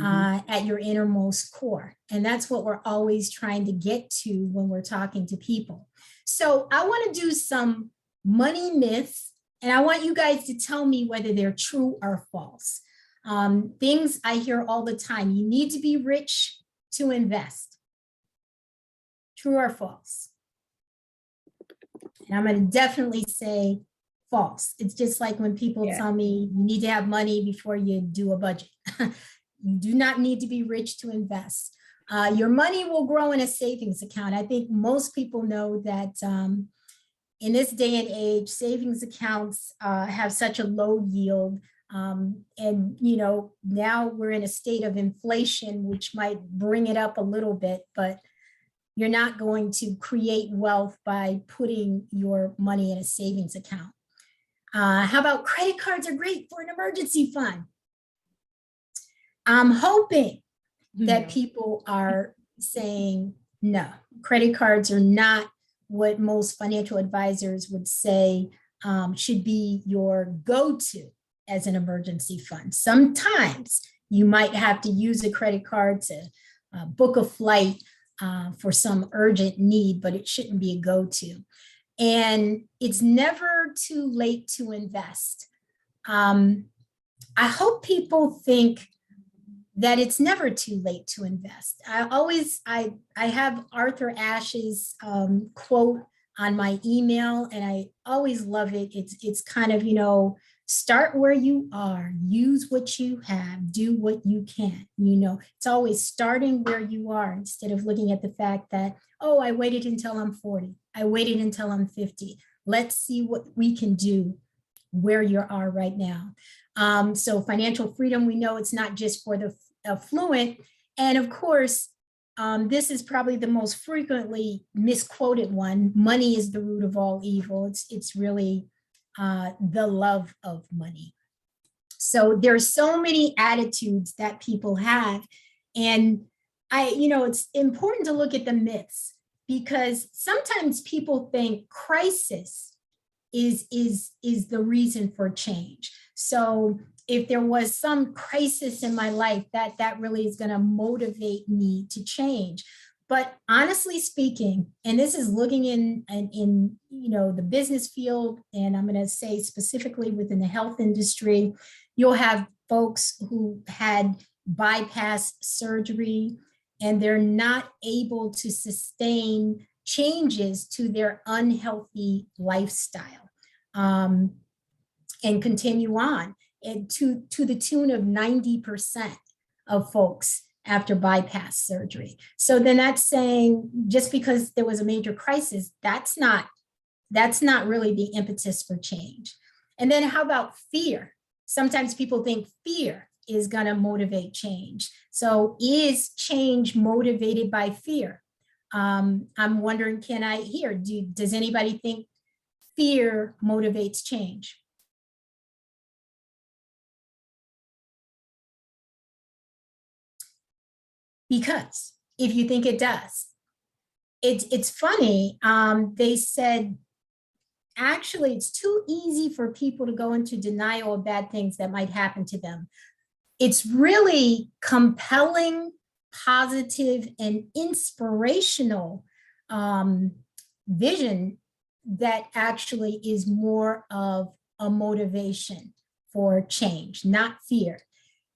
at your innermost core. And that's what we're always trying to get to when we're talking to people. So I want to do some money myths, and I want you guys to tell me whether they're true or false. Things I hear all the time: you need to be rich to invest. True or false? And I'm going to definitely say false. It's just like when people tell me you need to have money before you do a budget. You do not need to be rich to invest. Your money will grow in a savings account. I think most people know that in this day and age, savings accounts have such a low yield. And, now we're in a state of inflation, which might bring it up a little bit, but you're not going to create wealth by putting your money in a savings account. How about credit cards are great for an emergency fund? I'm hoping that people are saying no. Credit cards are not what most financial advisors would say should be your go-to as an emergency fund. Sometimes you might have to use a credit card to book a flight for some urgent need, but it shouldn't be a go-to. And it's never too late to invest. I hope people think that it's never too late to invest. I have Arthur Ashe's quote on my email, and I always love it. It's kind of, start where you are, use what you have, do what you can. It's always starting where you are instead of looking at the fact that, oh, I waited until I'm 40. I waited until I'm 50. Let's see what we can do where you are right now. So financial freedom, we know it's not just for the affluent. And of course, This is probably the most frequently misquoted one. Money is the root of all evil. It's really the love of money. So there's so many attitudes that people have. And it's important to look at the myths, because sometimes people think crisis is the reason for change. So if there was some crisis in my life, that really is going to motivate me to change. But honestly speaking, and this is looking in the business field, and I'm going to say specifically within the health industry, you'll have folks who had bypass surgery and they're not able to sustain changes to their unhealthy lifestyle and continue on, and to the tune of 90% of folks after bypass surgery. So then that's saying just because there was a major crisis, that's not really the impetus for change. And then how about fear? Sometimes people think fear is going to motivate change. So is change motivated by fear? I'm wondering, can I hear, does anybody think fear motivates change? Because if you think it does, it's funny. They said, actually, it's too easy for people to go into denial of bad things that might happen to them. It's really compelling, positive, and inspirational vision that actually is more of a motivation for change, not fear.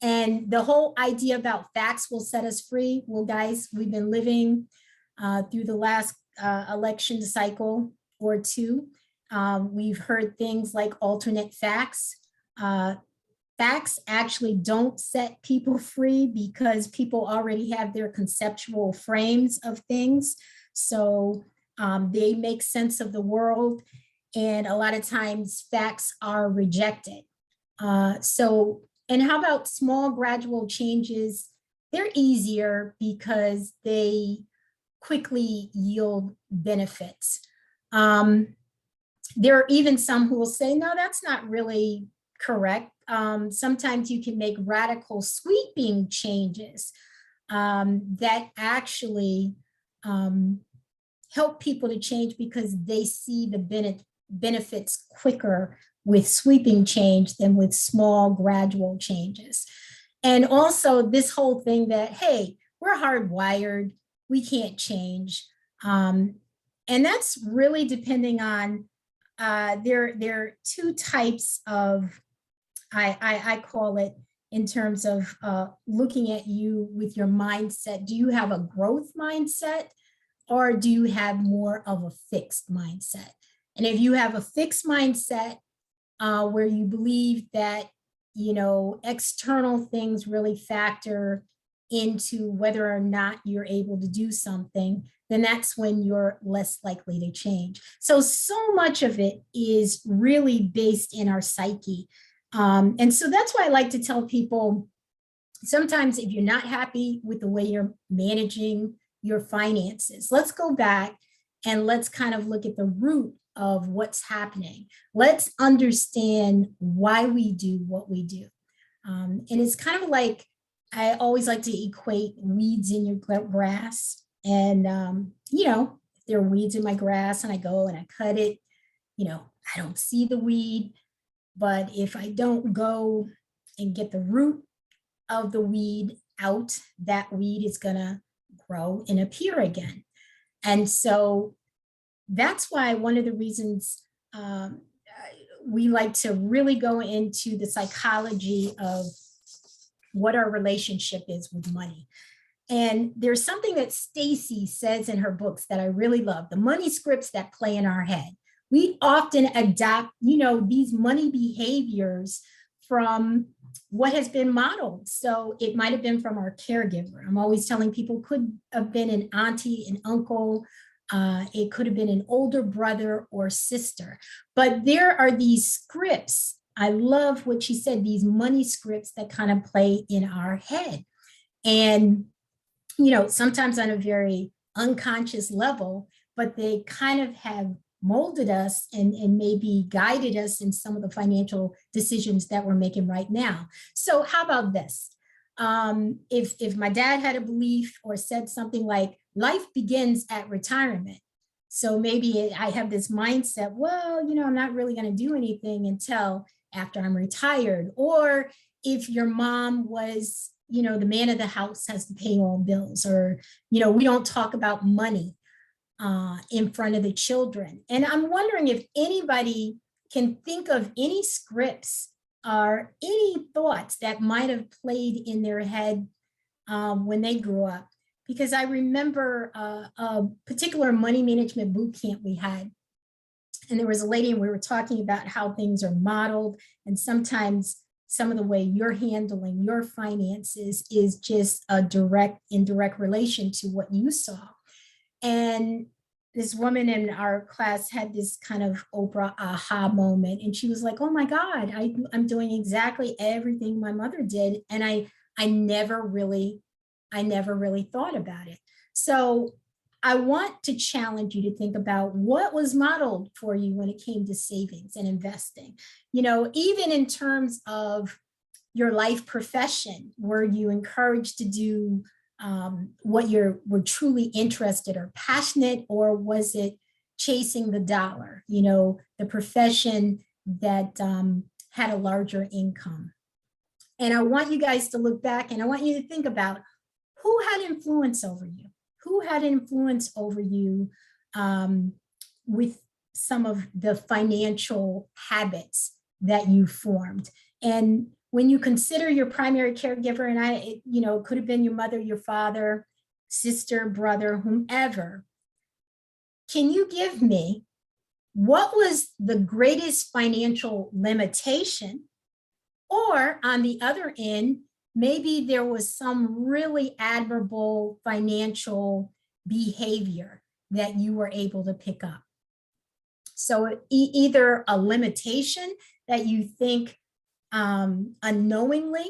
And the whole idea about facts will set us free. Well, guys, we've been living through the last election cycle or two. We've heard things like alternate facts. Facts actually don't set people free because people already have their conceptual frames of things. So they make sense of the world. And a lot of times facts are rejected. And how about small gradual changes? They're easier because they quickly yield benefits. There are even some who will say, no, that's not really correct. Sometimes you can make radical sweeping changes that actually help people to change because they see the benefits quicker with sweeping change than with small gradual changes. And also this whole thing that, hey, we're hardwired, we can't change. And that's really depending on, there are two types of, I call it in terms of looking at you with your mindset. Do you have a growth mindset or do you have more of a fixed mindset? And if you have a fixed mindset, where you believe that, external things really factor into whether or not you're able to do something, then that's when you're less likely to change. So much of it is really based in our psyche. And so that's why I like to tell people, sometimes if you're not happy with the way you're managing your finances, let's go back and let's kind of look at the root of what's happening. Let's understand why we do what we do. And it's kind of like, I always like to equate weeds in your grass. And, if there are weeds in my grass and I go and I cut it, I don't see the weed. But if I don't go and get the root of the weed out, that weed is going to grow and appear again. And so that's why one of the reasons we like to really go into the psychology of what our relationship is with money. And there's something that Stacy says in her books that I really love, the money scripts that play in our head. We often adopt, these money behaviors from what has been modeled. So it might have been from our caregiver. I'm always telling people, could have been an auntie, an uncle, it could have been an older brother or sister. But there are these scripts. I love what she said, these money scripts that kind of play in our head. And sometimes on a very unconscious level, but they kind of have molded us and maybe guided us in some of the financial decisions that we're making right now. So how about this? If my dad had a belief or said something like, life begins at retirement. So maybe I have this mindset, well, I'm not really going to do anything until after I'm retired. Or if your mom was, the man of the house has to pay all bills, or, we don't talk about money in front of the children. And I'm wondering if anybody can think of any scripts or any thoughts that might have played in their head when they grew up. Because I remember a particular money management boot camp we had. And there was a lady, and we were talking about how things are modeled. And sometimes some of the way you're handling your finances is just a indirect relation to what you saw. And this woman in our class had this kind of Oprah aha moment. And she was like, oh my God, I'm doing exactly everything my mother did. And I never really thought about it. So I want to challenge you to think about what was modeled for you when it came to savings and investing. Even in terms of your life profession, were you encouraged to do what were truly interested or passionate, or was it chasing the dollar, the profession that had a larger income? And I want you guys to look back, and I want you to think about who had influence over you? Who had influence over you with some of the financial habits that you formed? And when you consider your primary caregiver, and it could have been your mother, your father, sister, brother, whomever, can you give me what was the greatest financial limitation? Or on the other end, maybe there was some really admirable financial behavior that you were able to pick up. So either a limitation that you think unknowingly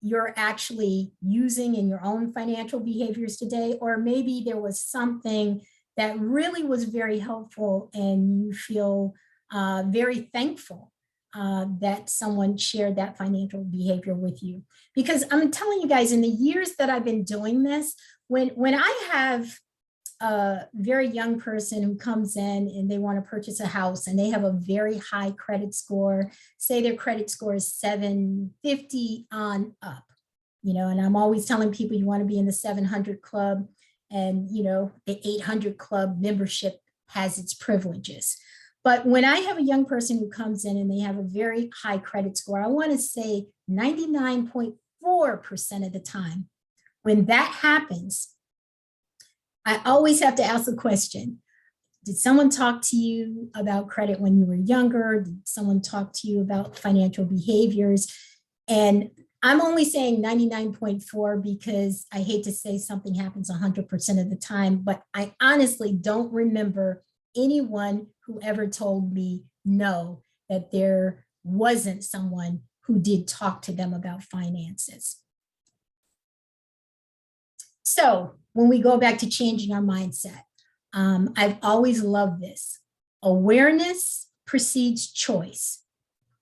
you're actually using in your own financial behaviors today, or maybe there was something that really was very helpful and you feel very thankful that someone shared that financial behavior with you. Because I'm telling you guys, in the years that I've been doing this, when I have a very young person who comes in and they want to purchase a house and they have a very high credit score, say their credit score is 750 on up, and I'm always telling people you want to be in the 700 club, and the 800 club membership has its privileges. But when I have a young person who comes in and they have a very high credit score, I want to say 99.4% of the time, when that happens, I always have to ask the question, did someone talk to you about credit when you were younger? Did someone talk to you about financial behaviors? And I'm only saying 99.4 because I hate to say something happens 100% of the time, but I honestly don't remember anyone who ever told me no, that there wasn't someone who did talk to them about finances. So when we go back to changing our mindset, I've always loved this. Awareness precedes choice,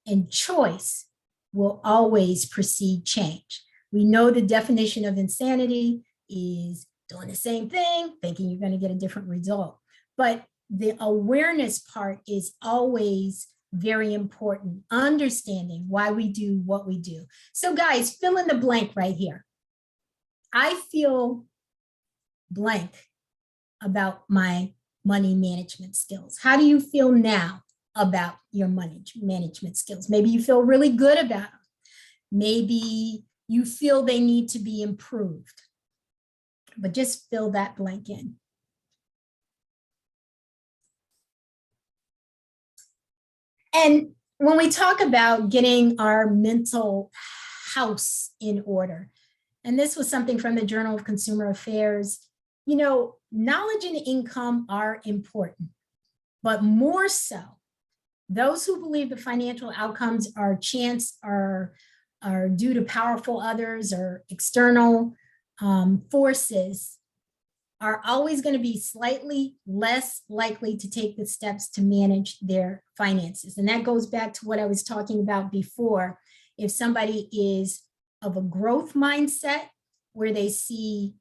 and choice will always precede change. We know the definition of insanity is doing the same thing, thinking you're going to get a different result. But the awareness part is always very important, understanding why we do what we do. So guys, fill in the blank right here. I feel blank about my money management skills. How do you feel now about your money management skills? Maybe you feel really good about them. Maybe you feel they need to be improved, but just fill that blank in. And when we talk about getting our mental house in order, and this was something from the Journal of Consumer Affairs, knowledge and income are important, but more so, those who believe the financial outcomes are chance, are due to powerful others or external, forces are always going to be slightly less likely to take the steps to manage their finances. And that goes back to what I was talking about before. If somebody is of a growth mindset where they see,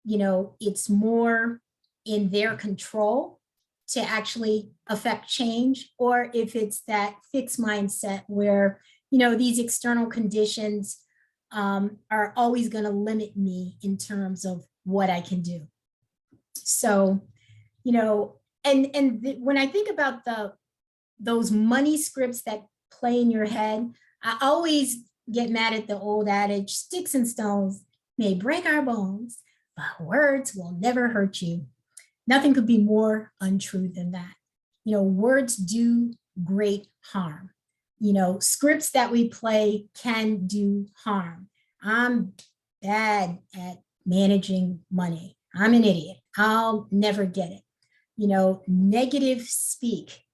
it's more in their control to actually affect change, or if it's that fixed mindset where, these external conditions are always going to limit me in terms of what I can do. So, when I think about those money scripts that play in your head, I always get mad at the old adage, sticks and stones may break our bones, but words will never hurt you. Nothing could be more untrue than that. Words do great harm. Scripts that we play can do harm. I'm bad at managing money. I'm an idiot. I'll never get it. Negative speak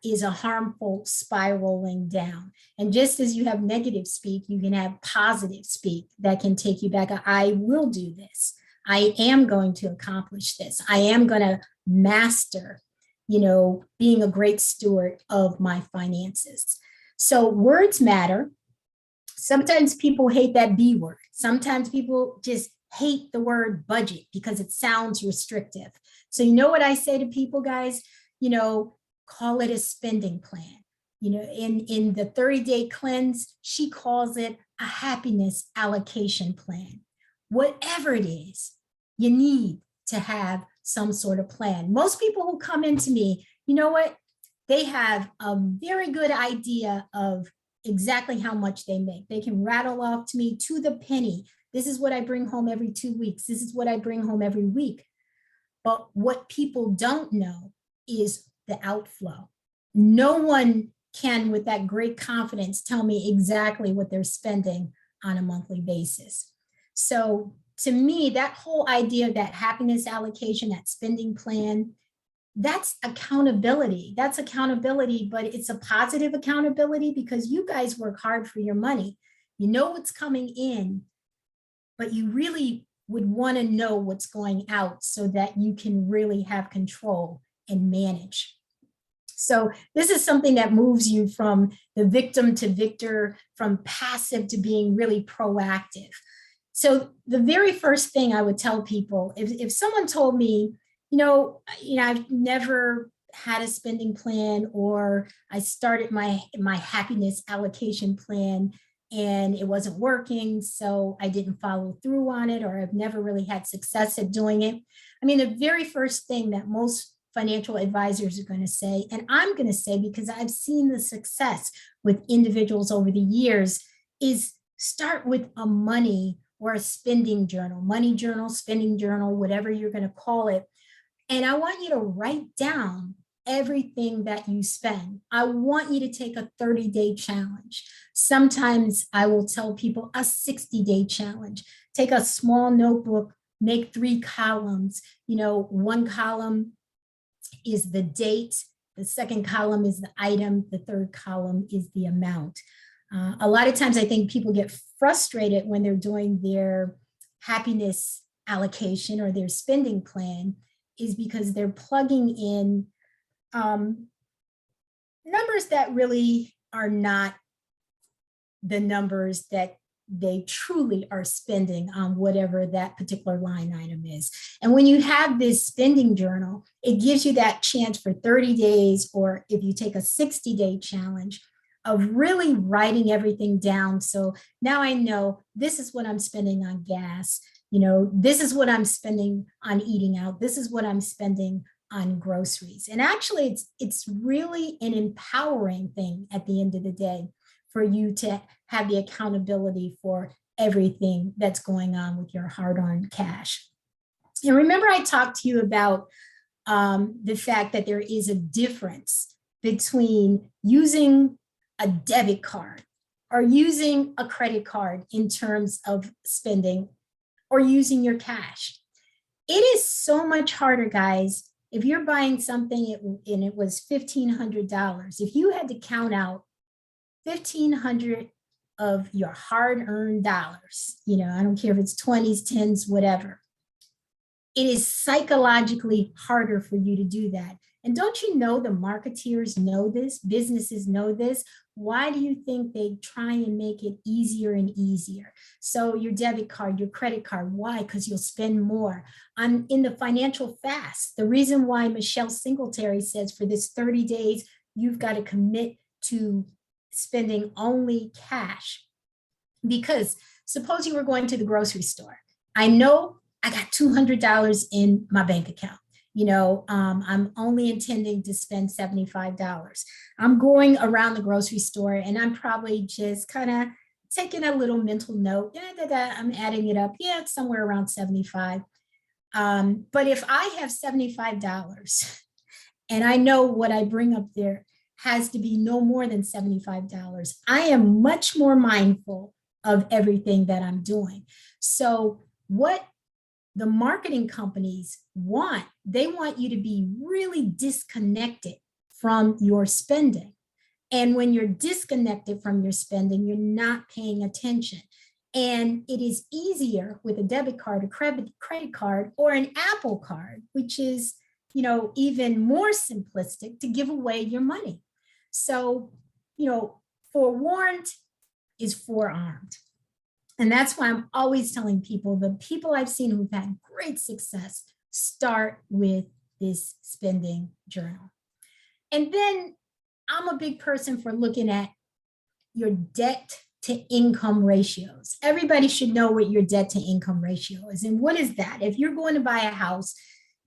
is a harmful spiraling down. And just as you have negative speak, you can have positive speak that can take you back. I will do this. I am going to accomplish this. I am going to master, being a great steward of my finances. So words matter. Sometimes people hate that B word. Sometimes people just hate the word budget because it sounds restrictive. So what I say to people, guys, call it a spending plan. In the 30-day cleanse, she calls it a happiness allocation plan. Whatever it is, you need to have some sort of plan. Most people who come into me, they have a very good idea of exactly how much they make. They can rattle off to me to the penny. This is what I bring home every 2 weeks. This is what I bring home every week. But what people don't know is the outflow. No one can, with that great confidence, tell me exactly what they're spending on a monthly basis. So to me, that whole idea of that happiness allocation, that spending plan, that's accountability. That's accountability, but it's a positive accountability because you guys work hard for your money. You know what's coming in, but you really would want to know what's going out so that you can really have control and manage. So this is something that moves you from the victim to victor, from passive to being really proactive. So the very first thing I would tell people, if someone told me, I've never had a spending plan, or I started my happiness allocation plan and it wasn't working, so I didn't follow through on it, or I've never really had success at doing it. The very first thing that most financial advisors are going to say, and I'm going to say because I've seen the success with individuals over the years, is start with a money or a spending journal, money journal, spending journal, whatever you're going to call it. And I want you to write down everything that you spend. I want you to take a 30-day challenge. Sometimes I will tell people a 60-day challenge. Take a small notebook, make 3 columns. One column is the date. The second column is the item. The third column is the amount. A lot of times I think people get frustrated when they're doing their happiness allocation or their spending plan, is because they're plugging in numbers that really are not the numbers that they truly are spending on whatever that particular line item is. And when you have this spending journal, it gives you that chance for 30 days, or if you take a 60-day challenge, of really writing everything down. So now I know this is what I'm spending on gas. This is what I'm spending on eating out. This is what I'm spending on groceries. And actually, it's really an empowering thing at the end of the day for you to have the accountability for everything that's going on with your hard-earned cash. And remember, I talked to you about the fact that there is a difference between using a debit card or using a credit card in terms of spending, or using your cash. It is so much harder, guys. If you're buying something and it was $1,500, if you had to count out $1,500 of your hard-earned dollars. You know, I don't care if it's 20s, 10s, whatever. It is psychologically harder for you to do that. And don't you know the marketeers know this, businesses know this? Why do you think they try and make it easier and easier? So your debit card, your credit card, why? Because you'll spend more. I'm in the financial fast. The reason why Michelle Singletary says for this 30 days, you've got to commit to spending only cash. Because suppose you were going to the grocery store. I know I got $200 in my bank account. You know, I'm only intending to spend $75. I'm going around the grocery store and I'm probably just kind of taking a little mental note. I'm adding it up. Yeah, it's somewhere around 75. But if I have $75 and I know what I bring up there has to be no more than $75, I am much more mindful of everything that I'm doing. So what the marketing companies want, they want you to be really disconnected from your spending. And when you're disconnected from your spending, you're not paying attention. And it is easier with a debit card, a credit card, or an Apple card, which is, you know, even more simplistic, to give away your money. So, you know, forewarned is forearmed. And that's why I'm always telling people, the people I've seen who've had great success, start with this spending journal. And then I'm a big person for looking at your debt to income ratios. Everybody should know what your debt to income ratio is. And what is that? If you're going to buy a house,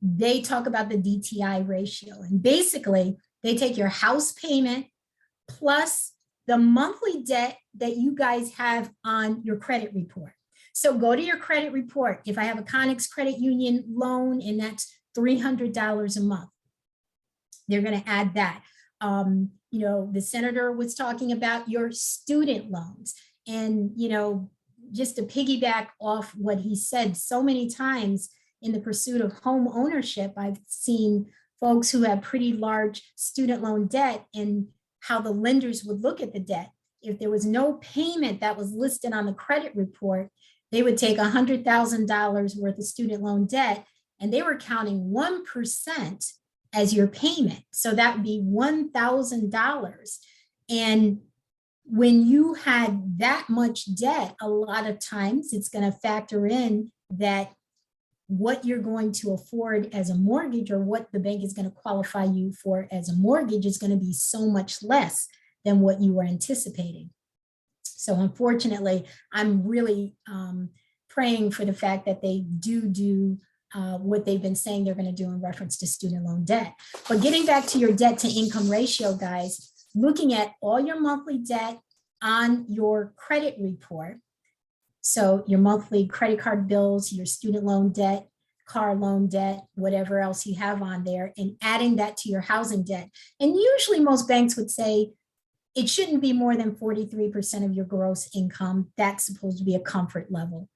they talk about the DTI ratio. And basically, they take your house payment plus the monthly debt that you guys have on your credit report. So go to your credit report. If I have a Connex Credit Union loan and that's $300 a month, they're going to add that. You know, the senator was talking about your student loans. And, you know, just to piggyback off what he said, so many times in the pursuit of home ownership, I've seen folks who have pretty large student loan debt and how the lenders would look at the debt. If there was no payment that was listed on the credit report, they would take $100,000 worth of student loan debt, and they were counting 1% as your payment. So that would be $1,000. And when you had that much debt, a lot of times it's going to factor in that what you're going to afford as a mortgage, or what the bank is going to qualify you for as a mortgage, is going to be so much less than what you were anticipating. So unfortunately, I'm really praying for the fact that they do what they've been saying they're going to do in reference to student loan debt. But getting back to your debt to income ratio, guys, looking at all your monthly debt on your credit report. So your monthly credit card bills, your student loan debt, car loan debt, whatever else you have on there, and adding that to your housing debt. And usually most banks would say it shouldn't be more than 43% of your gross income. That's supposed to be a comfort level.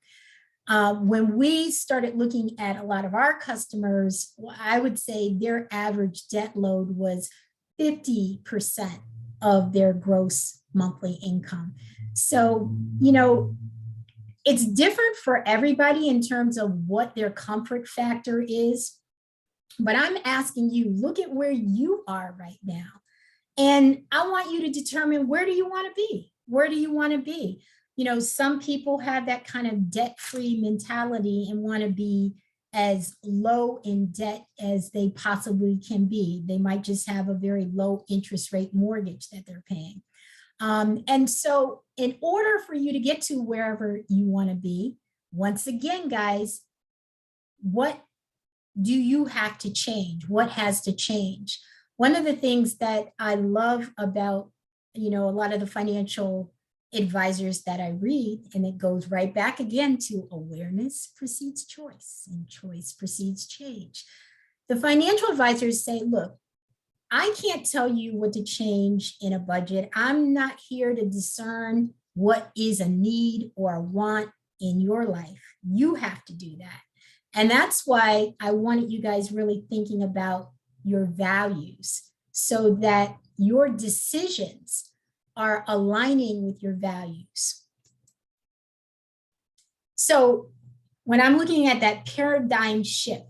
When we started looking at a lot of our customers, I would say their average debt load was 50% of their gross monthly income. So, you know, it's different for everybody in terms of what their comfort factor is. But I'm asking you, look at where you are right now. And I want you to determine, where do you want to be? Where do you want to be? You know, some people have that kind of debt-free mentality and want to be as low in debt as they possibly can be. They might just have a very low interest rate mortgage that they're paying. And so in order for you to get to wherever you want to be, once again, guys, what do you have to change? What has to change? One of the things that I love about, you know, a lot of the financial advisors that I read, and it goes right back again to awareness precedes choice, and choice precedes change. The financial advisors say, look, I can't tell you what to change in a budget. I'm not here to discern what is a need or a want in your life. You have to do that. And that's why I wanted you guys really thinking about your values, so that your decisions are aligning with your values. So when I'm looking at that paradigm shift,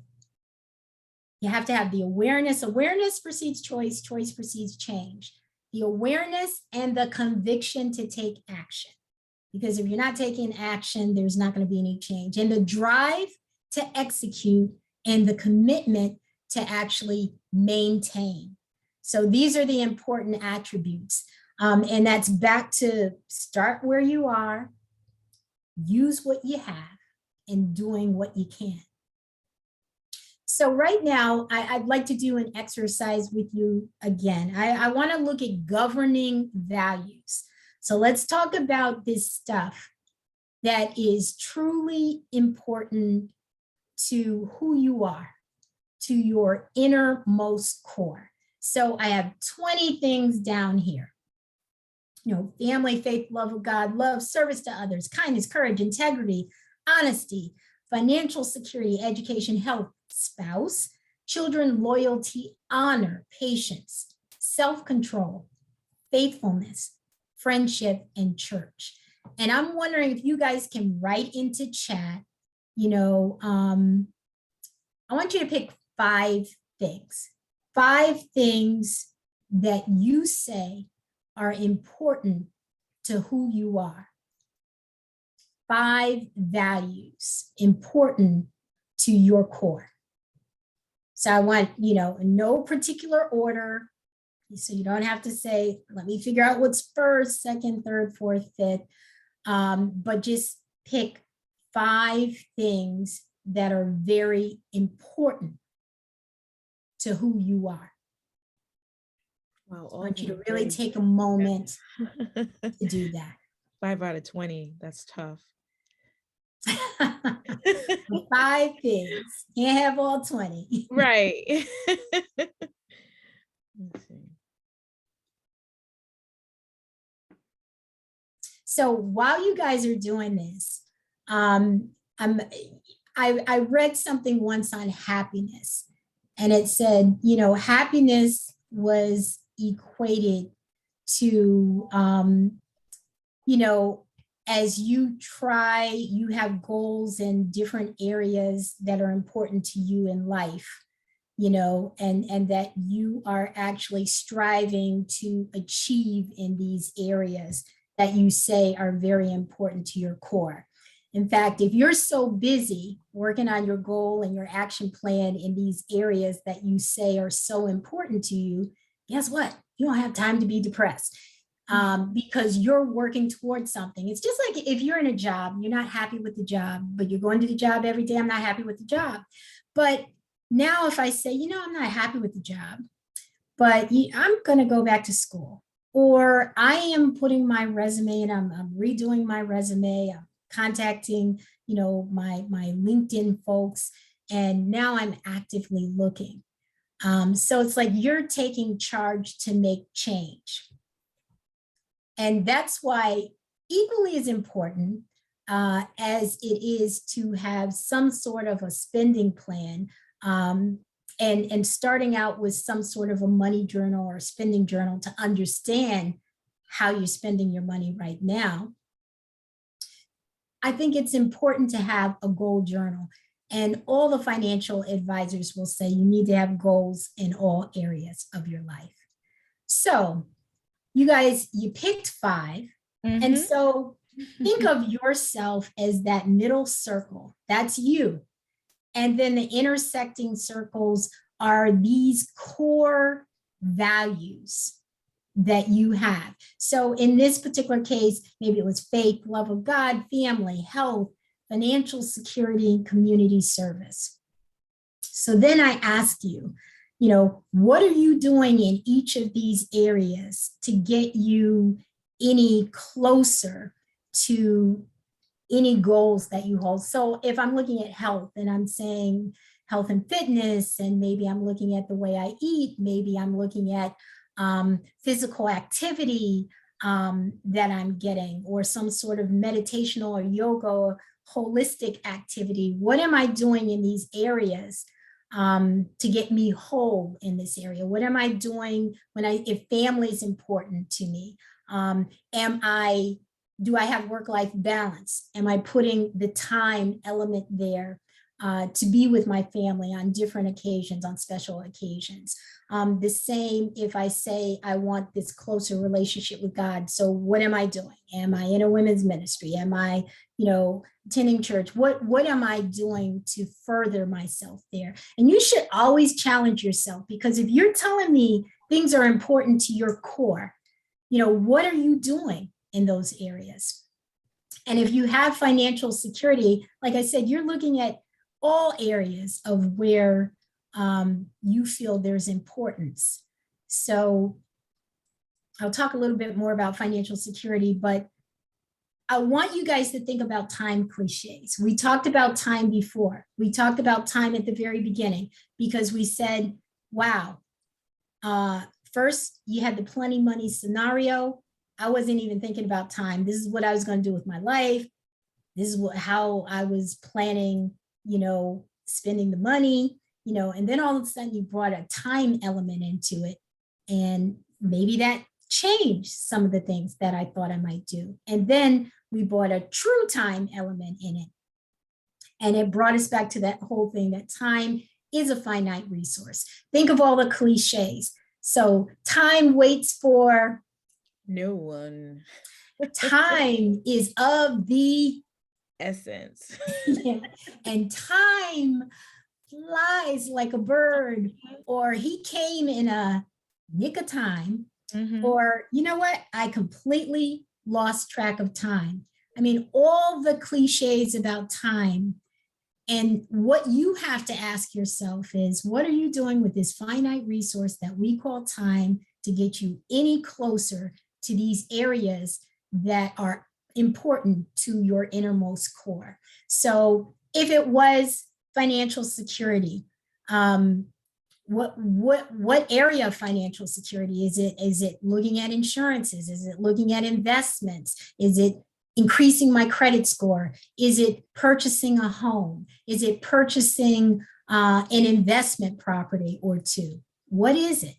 you have to have the awareness. Awareness precedes choice, choice precedes change. The awareness and the conviction to take action. Because if you're not taking action, there's not going to be any change. And the drive to execute and the commitment to actually maintain. So these are the important attributes. And that's back to start where you are, use what you have, and doing what you can. So right now, I'd like to do an exercise with you again. I want to look at governing values. So let's talk about this stuff that is truly important to who you are, to your innermost core. So I have 20 things down here. Family, faith, love of God, love, service to others, kindness, courage, integrity, honesty, financial security, education, health, spouse, children, loyalty, honor, patience, self-control, faithfulness, friendship, and church. And I'm wondering if you guys can write into chat, I want you to pick 5 things that you say are important to who you are. 5 values important to your core. So I want, in no particular order. So you don't have to say, let me figure out what's first, second, third, fourth, fifth. But just pick 5 things that are very important to who you are. Wow, I want you to really take a moment to do that. 5 out of 20, that's tough. 5 things. Can't have all 20. Right. Let's see. So while you guys are doing this, I read something once on happiness, and it said, happiness was equated to, as you have goals in different areas that are important to you in life, and that you are actually striving to achieve in these areas that you say are very important to your core. In fact, if you're so busy working on your goal and your action plan in these areas that you say are so important to you, guess what? You don't have time to be depressed because you're working towards something. It's just like if you're in a job, you're not happy with the job, but you're going to the job every day. I'm not happy with the job. But now if I say, I'm not happy with the job, but I'm going to go back to school, or I am putting my resume and I'm redoing my resume, I'm contacting, my LinkedIn folks, and now I'm actively looking. So it's like you're taking charge to make change. And that's why equally as important as it is to have some sort of a spending plan, and starting out with some sort of a money journal or spending journal to understand how you're spending your money right now. I think it's important to have a goal journal, and all the financial advisors will say you need to have goals in all areas of your life. So you guys, you picked 5. Mm-hmm. And so think of yourself as that middle circle. That's you. And then the intersecting circles are these core values that you have. So in this particular case, maybe it was faith, love of God, family, health, financial security, and community service. So then I ask you, what are you doing in each of these areas to get you any closer to any goals that you hold? So if I'm looking at health and I'm saying health and fitness, and maybe I'm looking at the way I eat, maybe I'm looking at physical activity that I'm getting, or some sort of meditational or yoga or holistic activity. What am I doing in these areas to get me whole in this area? What am I doing if family is important to me? Do I have work-life balance? Am I putting the time element there to be with my family on different occasions, on special occasions? The same if I say I want this closer relationship with God. So what am I doing? Am I in a women's ministry? Am I, attending church? What am I doing to further myself there? And you should always challenge yourself, because if you're telling me things are important to your core, what are you doing in those areas? And if you have financial security, like I said, you're looking at all areas of where you feel there's importance. So I'll talk a little bit more about financial security, but I want you guys to think about time cliches. We talked about time before. We talked about time at the very beginning because we said, wow, first you had the plenty money scenario. I wasn't even thinking about time. This is what I was going to do with my life. This is how I was planning, spending the money, and then all of a sudden you brought a time element into it. And maybe that changed some of the things that I thought I might do. And then we brought a true time element in it. And it brought us back to that whole thing that time is a finite resource. Think of all the cliches. So time waits for no one. Time is of the essence. Yeah. And time flies like a bird, or he came in a nick of time, or you know what? I completely lost track of time. I mean, all the cliches about time. And what you have to ask yourself is, what are you doing with this finite resource that we call time to get you any closer to these areas that are important to your innermost core? So if it was financial security, what area of financial security is it? Is it looking at insurances? Is it looking at investments? Is it increasing my credit score? Is it purchasing a home? Is it purchasing an investment property or two? What is it?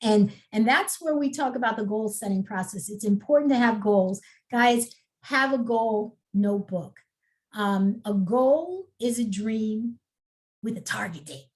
And that's where we talk about the goal setting process. It's important to have goals. Guys, have a goal notebook. A goal is a dream with a target date.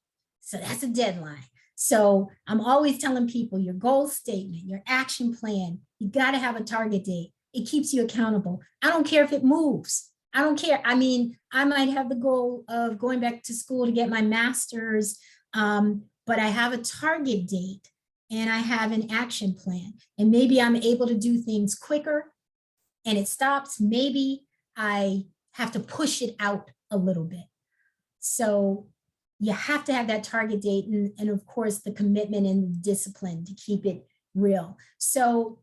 So that's a deadline. So I'm always telling people your goal statement, your action plan, you got to have a target date. It keeps you accountable. I don't care if it moves. I don't care. I mean, I might have the goal of going back to school to get my master's, but I have a target date and I have an action plan. And maybe I'm able to do things quicker and it stops. Maybe I have to push it out a little bit. So you have to have that target date and of course the commitment and the discipline to keep it real. So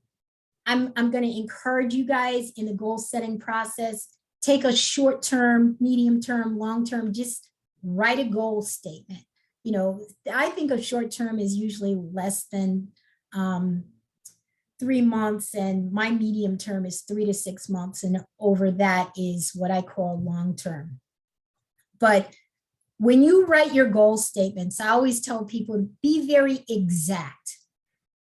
I'm going to encourage you guys in the goal setting process, take a short term, medium term, long term, just write a goal statement. I think a short term is usually less than 3 months, and my medium term is 3 to 6 months, and over that is what I call long term. But when you write your goal statements, I always tell people to be very exact.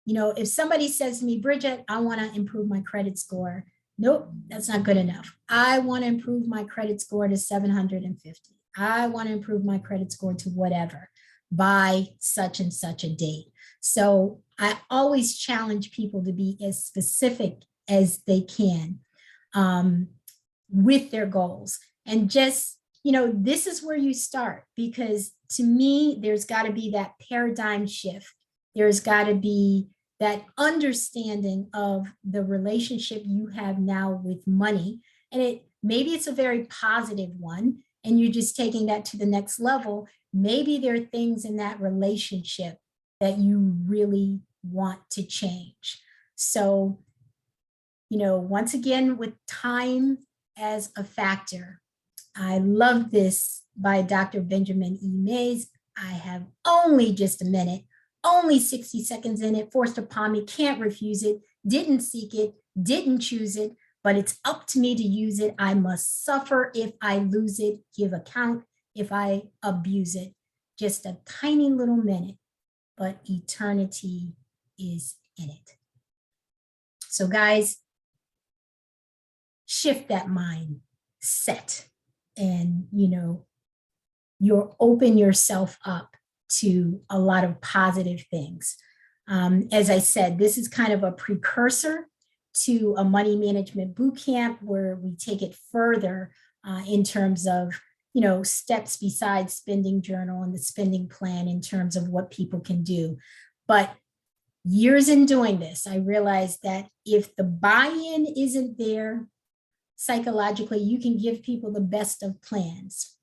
If somebody says to me, Bridget, I want to improve my credit score. Nope, that's not good enough. I want to improve my credit score to 750. I want to improve my credit score to whatever by such and such a date. So I always challenge people to be as specific as they can with their goals. And just, this is where you start, because to me, there's got to be that paradigm shift. There's got to be that understanding of the relationship you have now with money. And maybe it's a very positive one, and you're just taking that to the next level. Maybe there are things in that relationship that you really want to change. So, once again, with time as a factor, I love this by Dr. Benjamin E. Mays. I have only just a minute, only 60 seconds in it, forced upon me, can't refuse it, didn't seek it, didn't choose it, but it's up to me to use it. I must suffer if I lose it, give account if I abuse it. Just a tiny little minute, but eternity is in it. So guys, shift that mindset and, you'll open yourself up to a lot of positive things. As I said, this is kind of a precursor to a money management boot camp where we take it further in terms of, steps besides spending journal and the spending plan in terms of what people can do. But years in doing this, I realized that if the buy-in isn't there psychologically, you can give people the best of plans,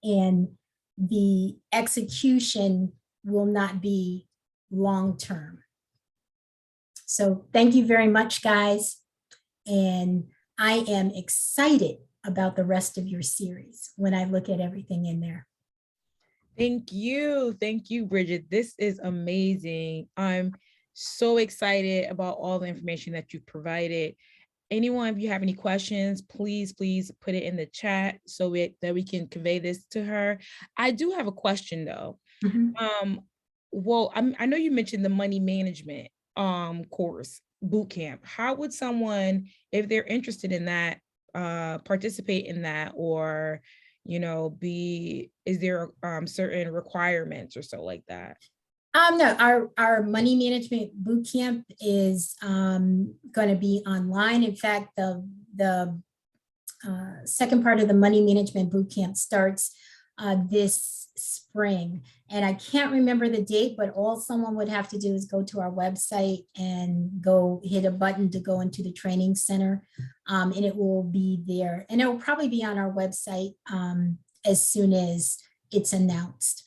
and the execution will not be long-term. So thank you very much, guys. And I am excited about the rest of your series when I look at everything in there. Thank you. Thank you, Bridget. This is amazing. I'm so excited about all the information that you've provided. Anyone, if you have any questions, please put it in the chat so that we can convey this to her. I do have a question though. Well, I know you mentioned the money management course, boot camp. How would someone, if they're interested in that, participate in that, or is there certain requirements or so like that? No, our money management boot camp is going to be online. In fact, the second part of the money management boot camp starts this spring. And I can't remember the date, but all someone would have to do is go to our website and go hit a button to go into the training center. And it will be there. And it will probably be on our website as soon as it's announced.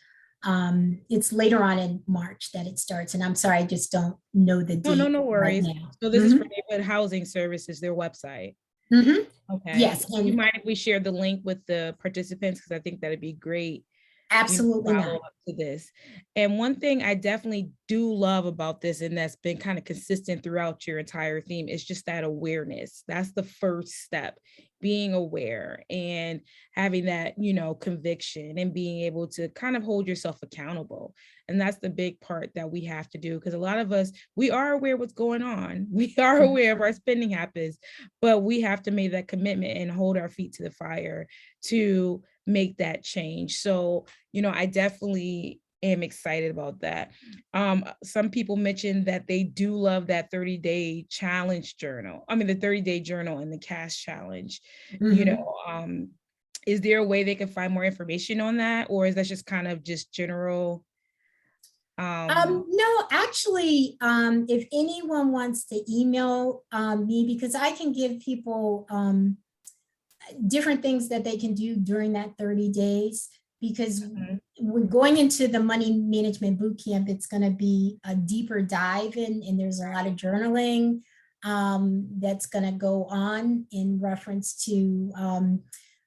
It's later on in March that it starts. And I'm sorry, I just don't know the date. No worries. Right now. So this is for Neighborhood Housing Services, their website. Okay. Yes. Do you mind if we share the link with the participants? Because I think that'd be great. Absolutely follow not. up to this. And one thing I definitely do love about this, and that's been kind of consistent throughout your entire theme, is just that awareness. That's the first step, being aware and having that, conviction and being able to kind of hold yourself accountable. And that's the big part that we have to do, because a lot of us, we are aware what's going on. We are aware of our spending habits, but we have to make that commitment and hold our feet to the fire to make that change. So, I definitely am excited about that. Some people mentioned that they do love that 30-day challenge journal. I mean, the 30-day journal and the cash challenge. Is there a way they can find more information on that? Or is that just kind of just general? No, actually, if anyone wants to email me, because I can give people different things that they can do during that 30 days, because we're going into the money management boot camp. It's going to be a deeper dive in, and there's a lot of journaling that's going to go on in reference to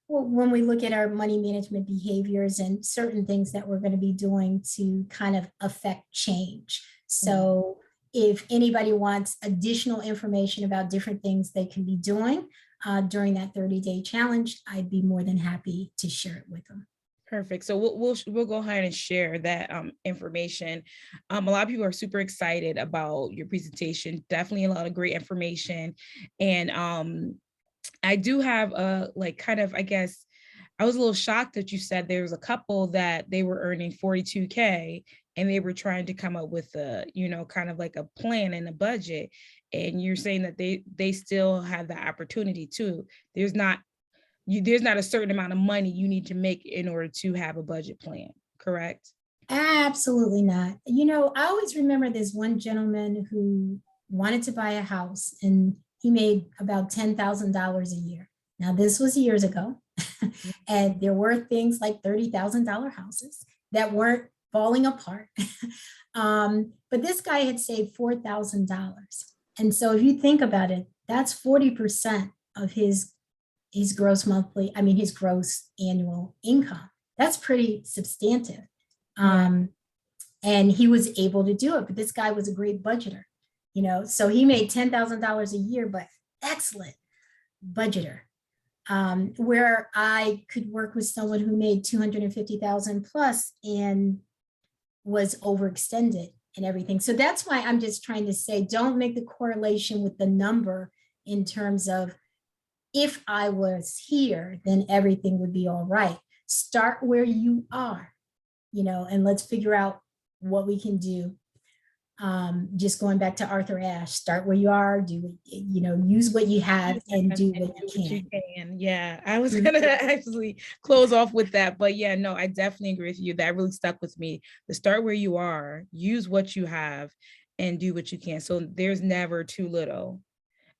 when we look at our money management behaviors and certain things that we're going to be doing to kind of affect change. So if anybody wants additional information about different things they can be doing during that 30-day challenge, I'd be more than happy to share it with them. Perfect. So we'll go ahead and share that information. A lot of people are super excited about your presentation. Definitely a lot of great information. And I do have I guess I was a little shocked that you said there was a couple that they were earning 42K and they were trying to come up with a, kind of like a plan and a budget. And you're saying that they still have the opportunity too. There's not a certain amount of money you need to make in order to have a budget plan, correct? Absolutely not. I always remember this one gentleman who wanted to buy a house, and he made about $10,000 a year. Now, this was years ago, and there were things like $30,000 houses that weren't falling apart. But this guy had saved $4,000. And so if you think about it, that's 40% of his gross annual income. That's pretty substantive. And he was able to do it, but this guy was a great budgeter, so he made $10,000 a year, but excellent budgeter. Where I could work with someone who made $250,000 plus and was overextended and everything. So that's why I'm just trying to say, don't make the correlation with the number in terms of if I was here, then everything would be all right. Start where you are, and let's figure out what we can do. Just going back to Arthur Ashe, start where you are, use what you have and do what you can. Yeah, I was gonna actually close off with that, but yeah, no, I definitely agree with you. That really stuck with me. To start where you are, use what you have, and do what you can. So there's never too little.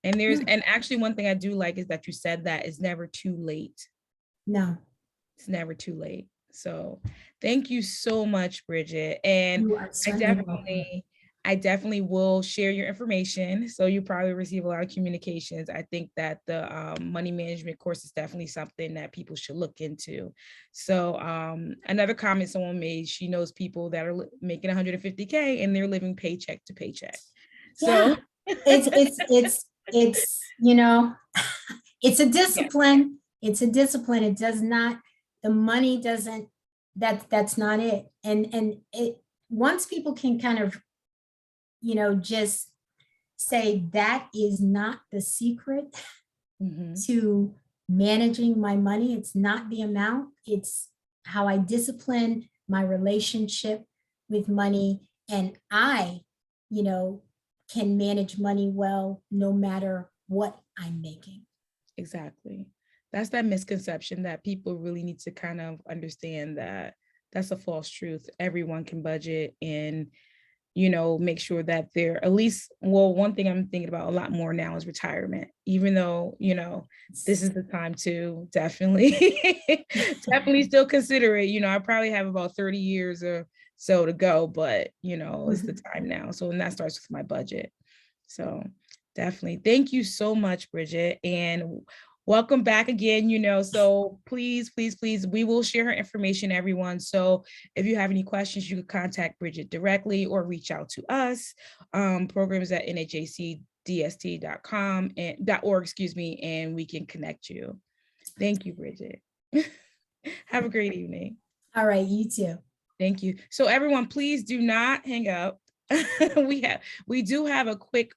And actually one thing I do like is that you said that it's never too late. No. It's never too late. So thank you so much, Bridget. And I definitely will share your information. So you probably receive a lot of communications. I think that the money management course is definitely something that people should look into. So another comment someone made, she knows people that are making 150K and they're living paycheck to paycheck. So yeah. it's it's a discipline. Yeah. It's a discipline. It does not, the money doesn't, that's not it. And it, once people can kind of, just say that is not the secret to managing my money. It's not the amount, it's how I discipline my relationship with money. And I, can manage money well, no matter what I'm making. Exactly. That's that misconception that people really need to kind of understand, that that's a false truth. Everyone can budget and, make sure that they're at least, well, one thing I'm thinking about a lot more now is retirement, even though, this is the time to definitely, definitely still consider it. I probably have about 30 years or so to go, but, it's the time now. So, and that starts with my budget. So definitely. Thank you so much, Bridget. And welcome back again, so please, we will share her information, everyone. So if you have any questions, you could contact Bridget directly or reach out to us. Programs at nhacdst.com and .org, and we can connect you. Thank you, Bridget. Have a great evening. All right, you too. Thank you. So everyone, please do not hang up. We do have a quick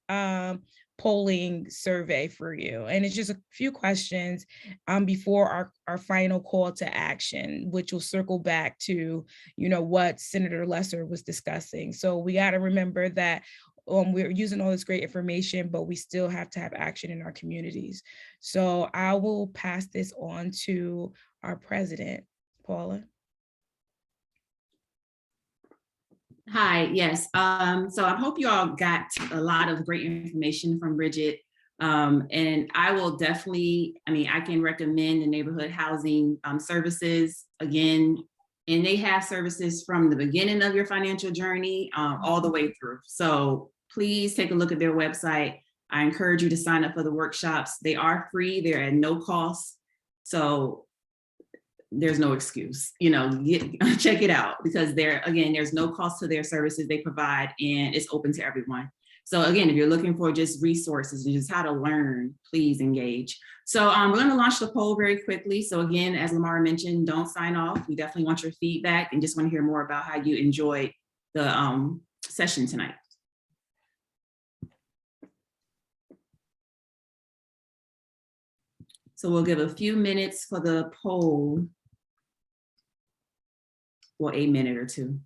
polling survey for you, and it's just a few questions before our final call to action, which will circle back to what Senator Lesser was discussing. So we got to remember that we're using all this great information, but we still have to have action in our communities. So I will pass this on to our president, Paula. Hi, yes. So I hope you all got a lot of great information from Bridget. And I will definitely, I can recommend the neighborhood housing services again, and they have services from the beginning of your financial journey all the way through. So please take a look at their website. I encourage you to sign up for the workshops. They are free, they're at no cost. So there's no excuse, check it out, because there's no cost to their services they provide, and it's open to everyone. So again, if you're looking for just resources and just how to learn, please engage. So we're going to launch the poll very quickly. So again, as Lamar mentioned, don't sign off. We definitely want your feedback and just want to hear more about how you enjoyed the session tonight. So we'll give a few minutes for the poll. Or a minute or two.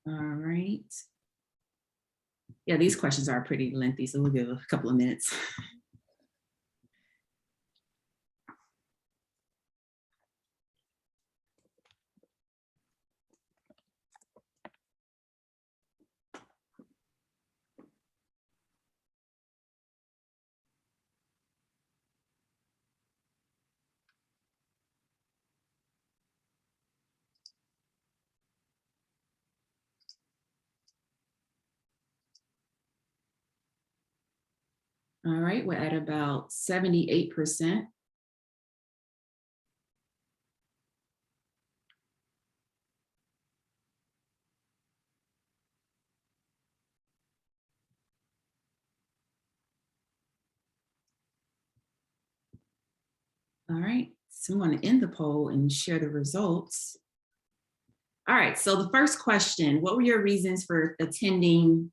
All right. Yeah, these questions are pretty lengthy, so we'll give a couple of minutes. All right, we're at about 78%. All right, so I'm going to end the poll and share the results. All right, so the first question, what were your reasons for attending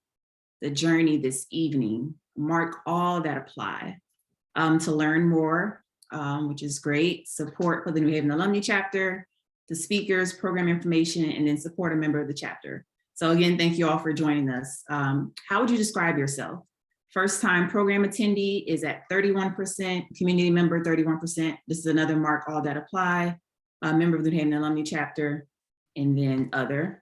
the journey this evening? Mark all that apply. To learn more, which is great, support for the New Haven Alumni Chapter, the speakers, program information, and then support a member of the chapter. So again, thank you all for joining us. How would you describe yourself? First time program attendee is at 31%, community member 31%. This is another mark all that apply, a member of the New Haven Alumni Chapter, and then other.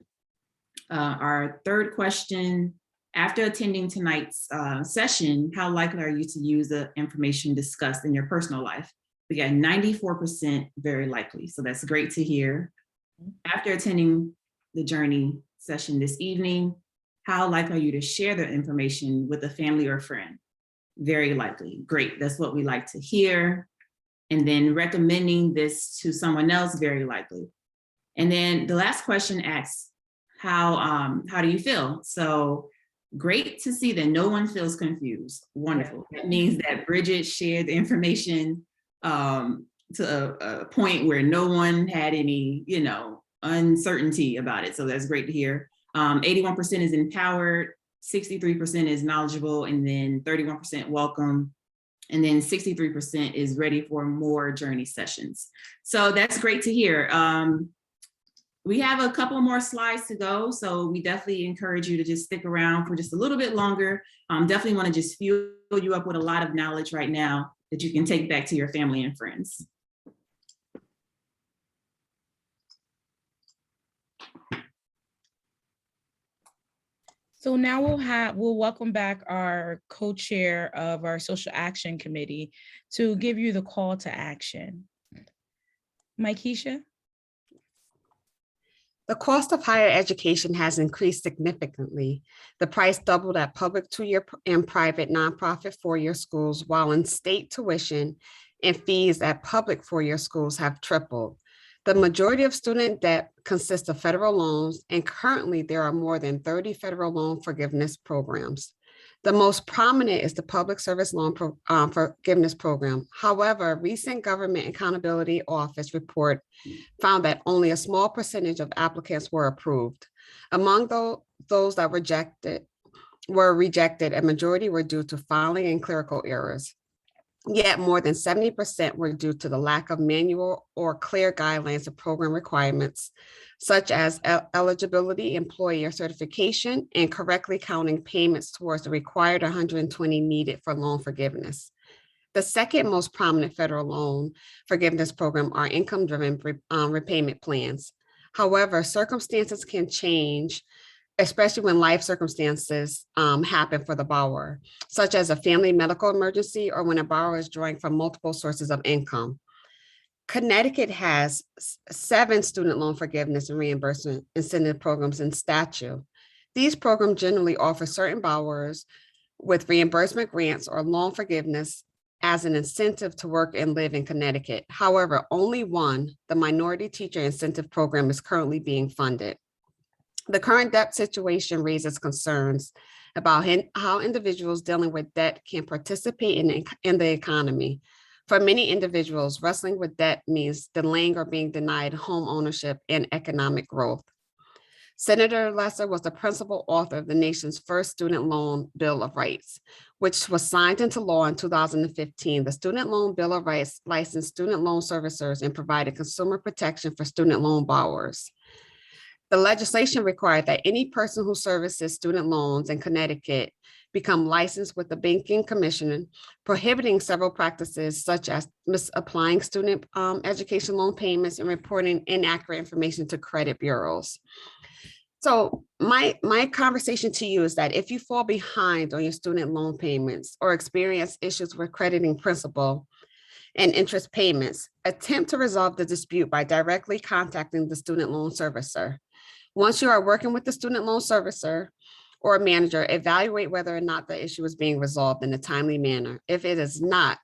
Our third question, after attending tonight's session, how likely are you to use the information discussed in your personal life? We got 94% very likely, so that's great to hear. After attending the journey session this evening, how likely are you to share the information with a family or friend? Very likely, great, that's what we like to hear. And then recommending this to someone else, very likely. And then the last question asks, how do you feel? So great to see that no one feels confused. Wonderful. That means that Bridget shared the information to a point where no one had any, uncertainty about it. So that's great to hear. 81% is empowered, 63% is knowledgeable, and then 31% welcome. And then 63% is ready for more journey sessions. So that's great to hear. We have a couple more slides to go, so we definitely encourage you to just stick around for just a little bit longer. Definitely want to just fuel you up with a lot of knowledge right now that you can take back to your family and friends. So now we'll welcome back our co-chair of our Social Action Committee to give you the call to action. Mykesha? The cost of higher education has increased significantly. The price doubled at public two-year and private nonprofit four-year schools, while in state tuition and fees at public four-year schools have tripled. The majority of student debt consists of federal loans, and currently there are more than 30 federal loan forgiveness programs. The most prominent is the Public Service Loan Forgiveness Program. However, recent Government Accountability Office report found that only a small percentage of applicants were approved. Among those that were rejected, a majority were due to filing and clerical errors. Yet more than 70% were due to the lack of manual or clear guidelines of program requirements, such as eligibility, employer certification, and correctly counting payments towards the required 120 needed for loan forgiveness. The second most prominent federal loan forgiveness program are income-driven repayment plans. However, circumstances can change, especially when life circumstances happen for the borrower, such as a family medical emergency or when a borrower is drawing from multiple sources of income. Connecticut has 7 student loan forgiveness and reimbursement incentive programs in statute. These programs generally offer certain borrowers with reimbursement grants or loan forgiveness as an incentive to work and live in Connecticut. However, only one, the Minority Teacher Incentive Program, is currently being funded. The current debt situation raises concerns about how individuals dealing with debt can participate in the economy. For many individuals, wrestling with debt means delaying or being denied home ownership and economic growth. Senator Lesser was the principal author of the nation's first student loan Bill of Rights, which was signed into law in 2015. The Student Loan Bill of Rights licensed student loan servicers and provided consumer protection for student loan borrowers. The legislation required that any person who services student loans in Connecticut become licensed with the Banking Commission, prohibiting several practices such as misapplying student education loan payments and reporting inaccurate information to credit bureaus. So my conversation to you is that if you fall behind on your student loan payments or experience issues with crediting principal and interest payments, attempt to resolve the dispute by directly contacting the student loan servicer. Once you are working with the student loan servicer or manager evaluate whether or not the issue is being resolved in a timely manner. If it is not,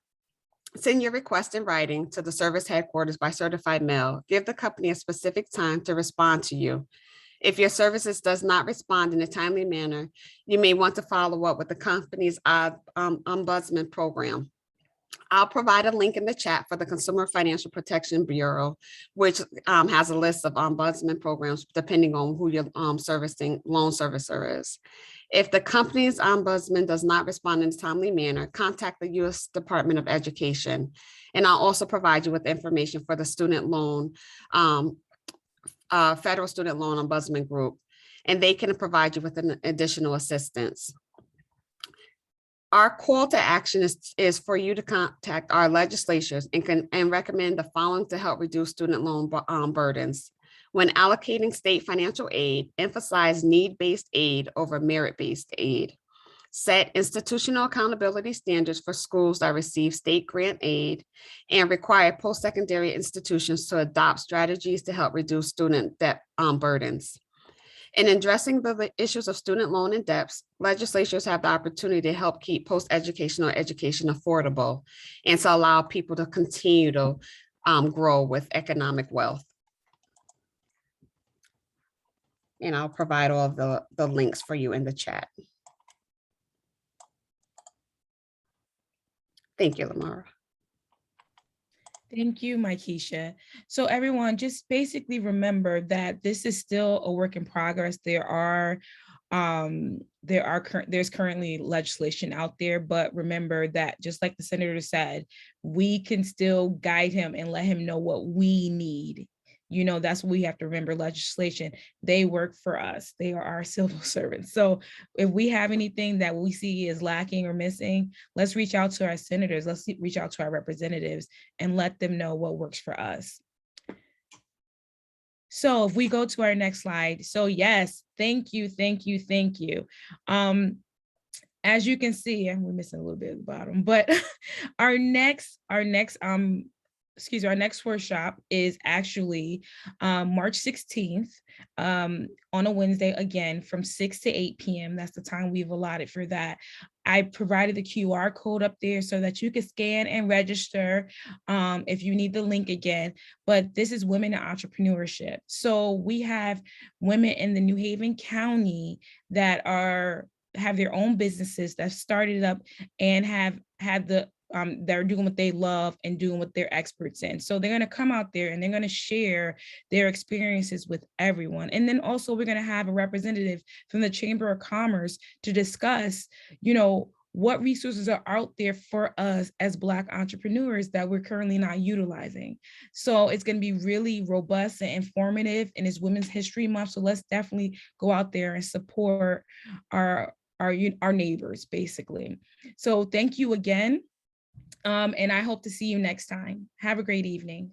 send your request in writing to the service headquarters by certified mail. Give the company a specific time to respond to you. If your services does not respond in a timely manner, you may want to follow up with the company's ombudsman program. I'll provide a link in the chat for the Consumer Financial Protection Bureau, which has a list of ombudsman programs depending on who your servicing loan servicer is. If the company's ombudsman does not respond in a timely manner, contact the U.S. Department of Education. And I'll also provide you with information for the student loan, federal student loan ombudsman group, and they can provide you with an additional assistance. Our call to action is for you to contact our legislatures and recommend the following to help reduce student loan burdens. When allocating state financial aid, emphasize need-based aid over merit-based aid. Set institutional accountability standards for schools that receive state grant aid and require post-secondary institutions to adopt strategies to help reduce student debt burdens. In addressing the issues of student loan and debts, legislatures have the opportunity to help keep post-educational education affordable and to allow people to continue to grow with economic wealth. And I'll provide all of the links for you in the chat. Thank you, Lamara. Thank you, Mykesha. So everyone, just basically remember that this is still a work in progress. There's currently legislation out there, but remember that just like the senator said, we can still guide him and let him know what we need. You know, that's what we have to remember. Legislation, they work for us. They are our civil servants. So if we have anything that we see is lacking or missing, let's reach out to our senators. Let's reach out to our representatives and let them know what works for us. So if we go to our next slide. So yes, thank you. As you can see, we're missing a little bit at the bottom, but our next workshop is actually March 16th on a Wednesday, again, from 6 to 8 p.m. That's the time we've allotted for that. I provided the QR code up there so that you can scan and register if you need the link again. But this is Women in Entrepreneurship. So we have women in the New Haven County that have their own businesses that started up and have had they're doing what they love and doing what they're experts in. So they're going to come out there and they're going to share their experiences with everyone. And then also we're going to have a representative from the Chamber of Commerce to discuss, you know, what resources are out there for us as Black entrepreneurs that we're currently not utilizing. So it's going to be really robust and informative, and it's Women's History Month. So let's definitely go out there and support our neighbors, basically. So thank you again. And I hope to see you next time. Have a great evening.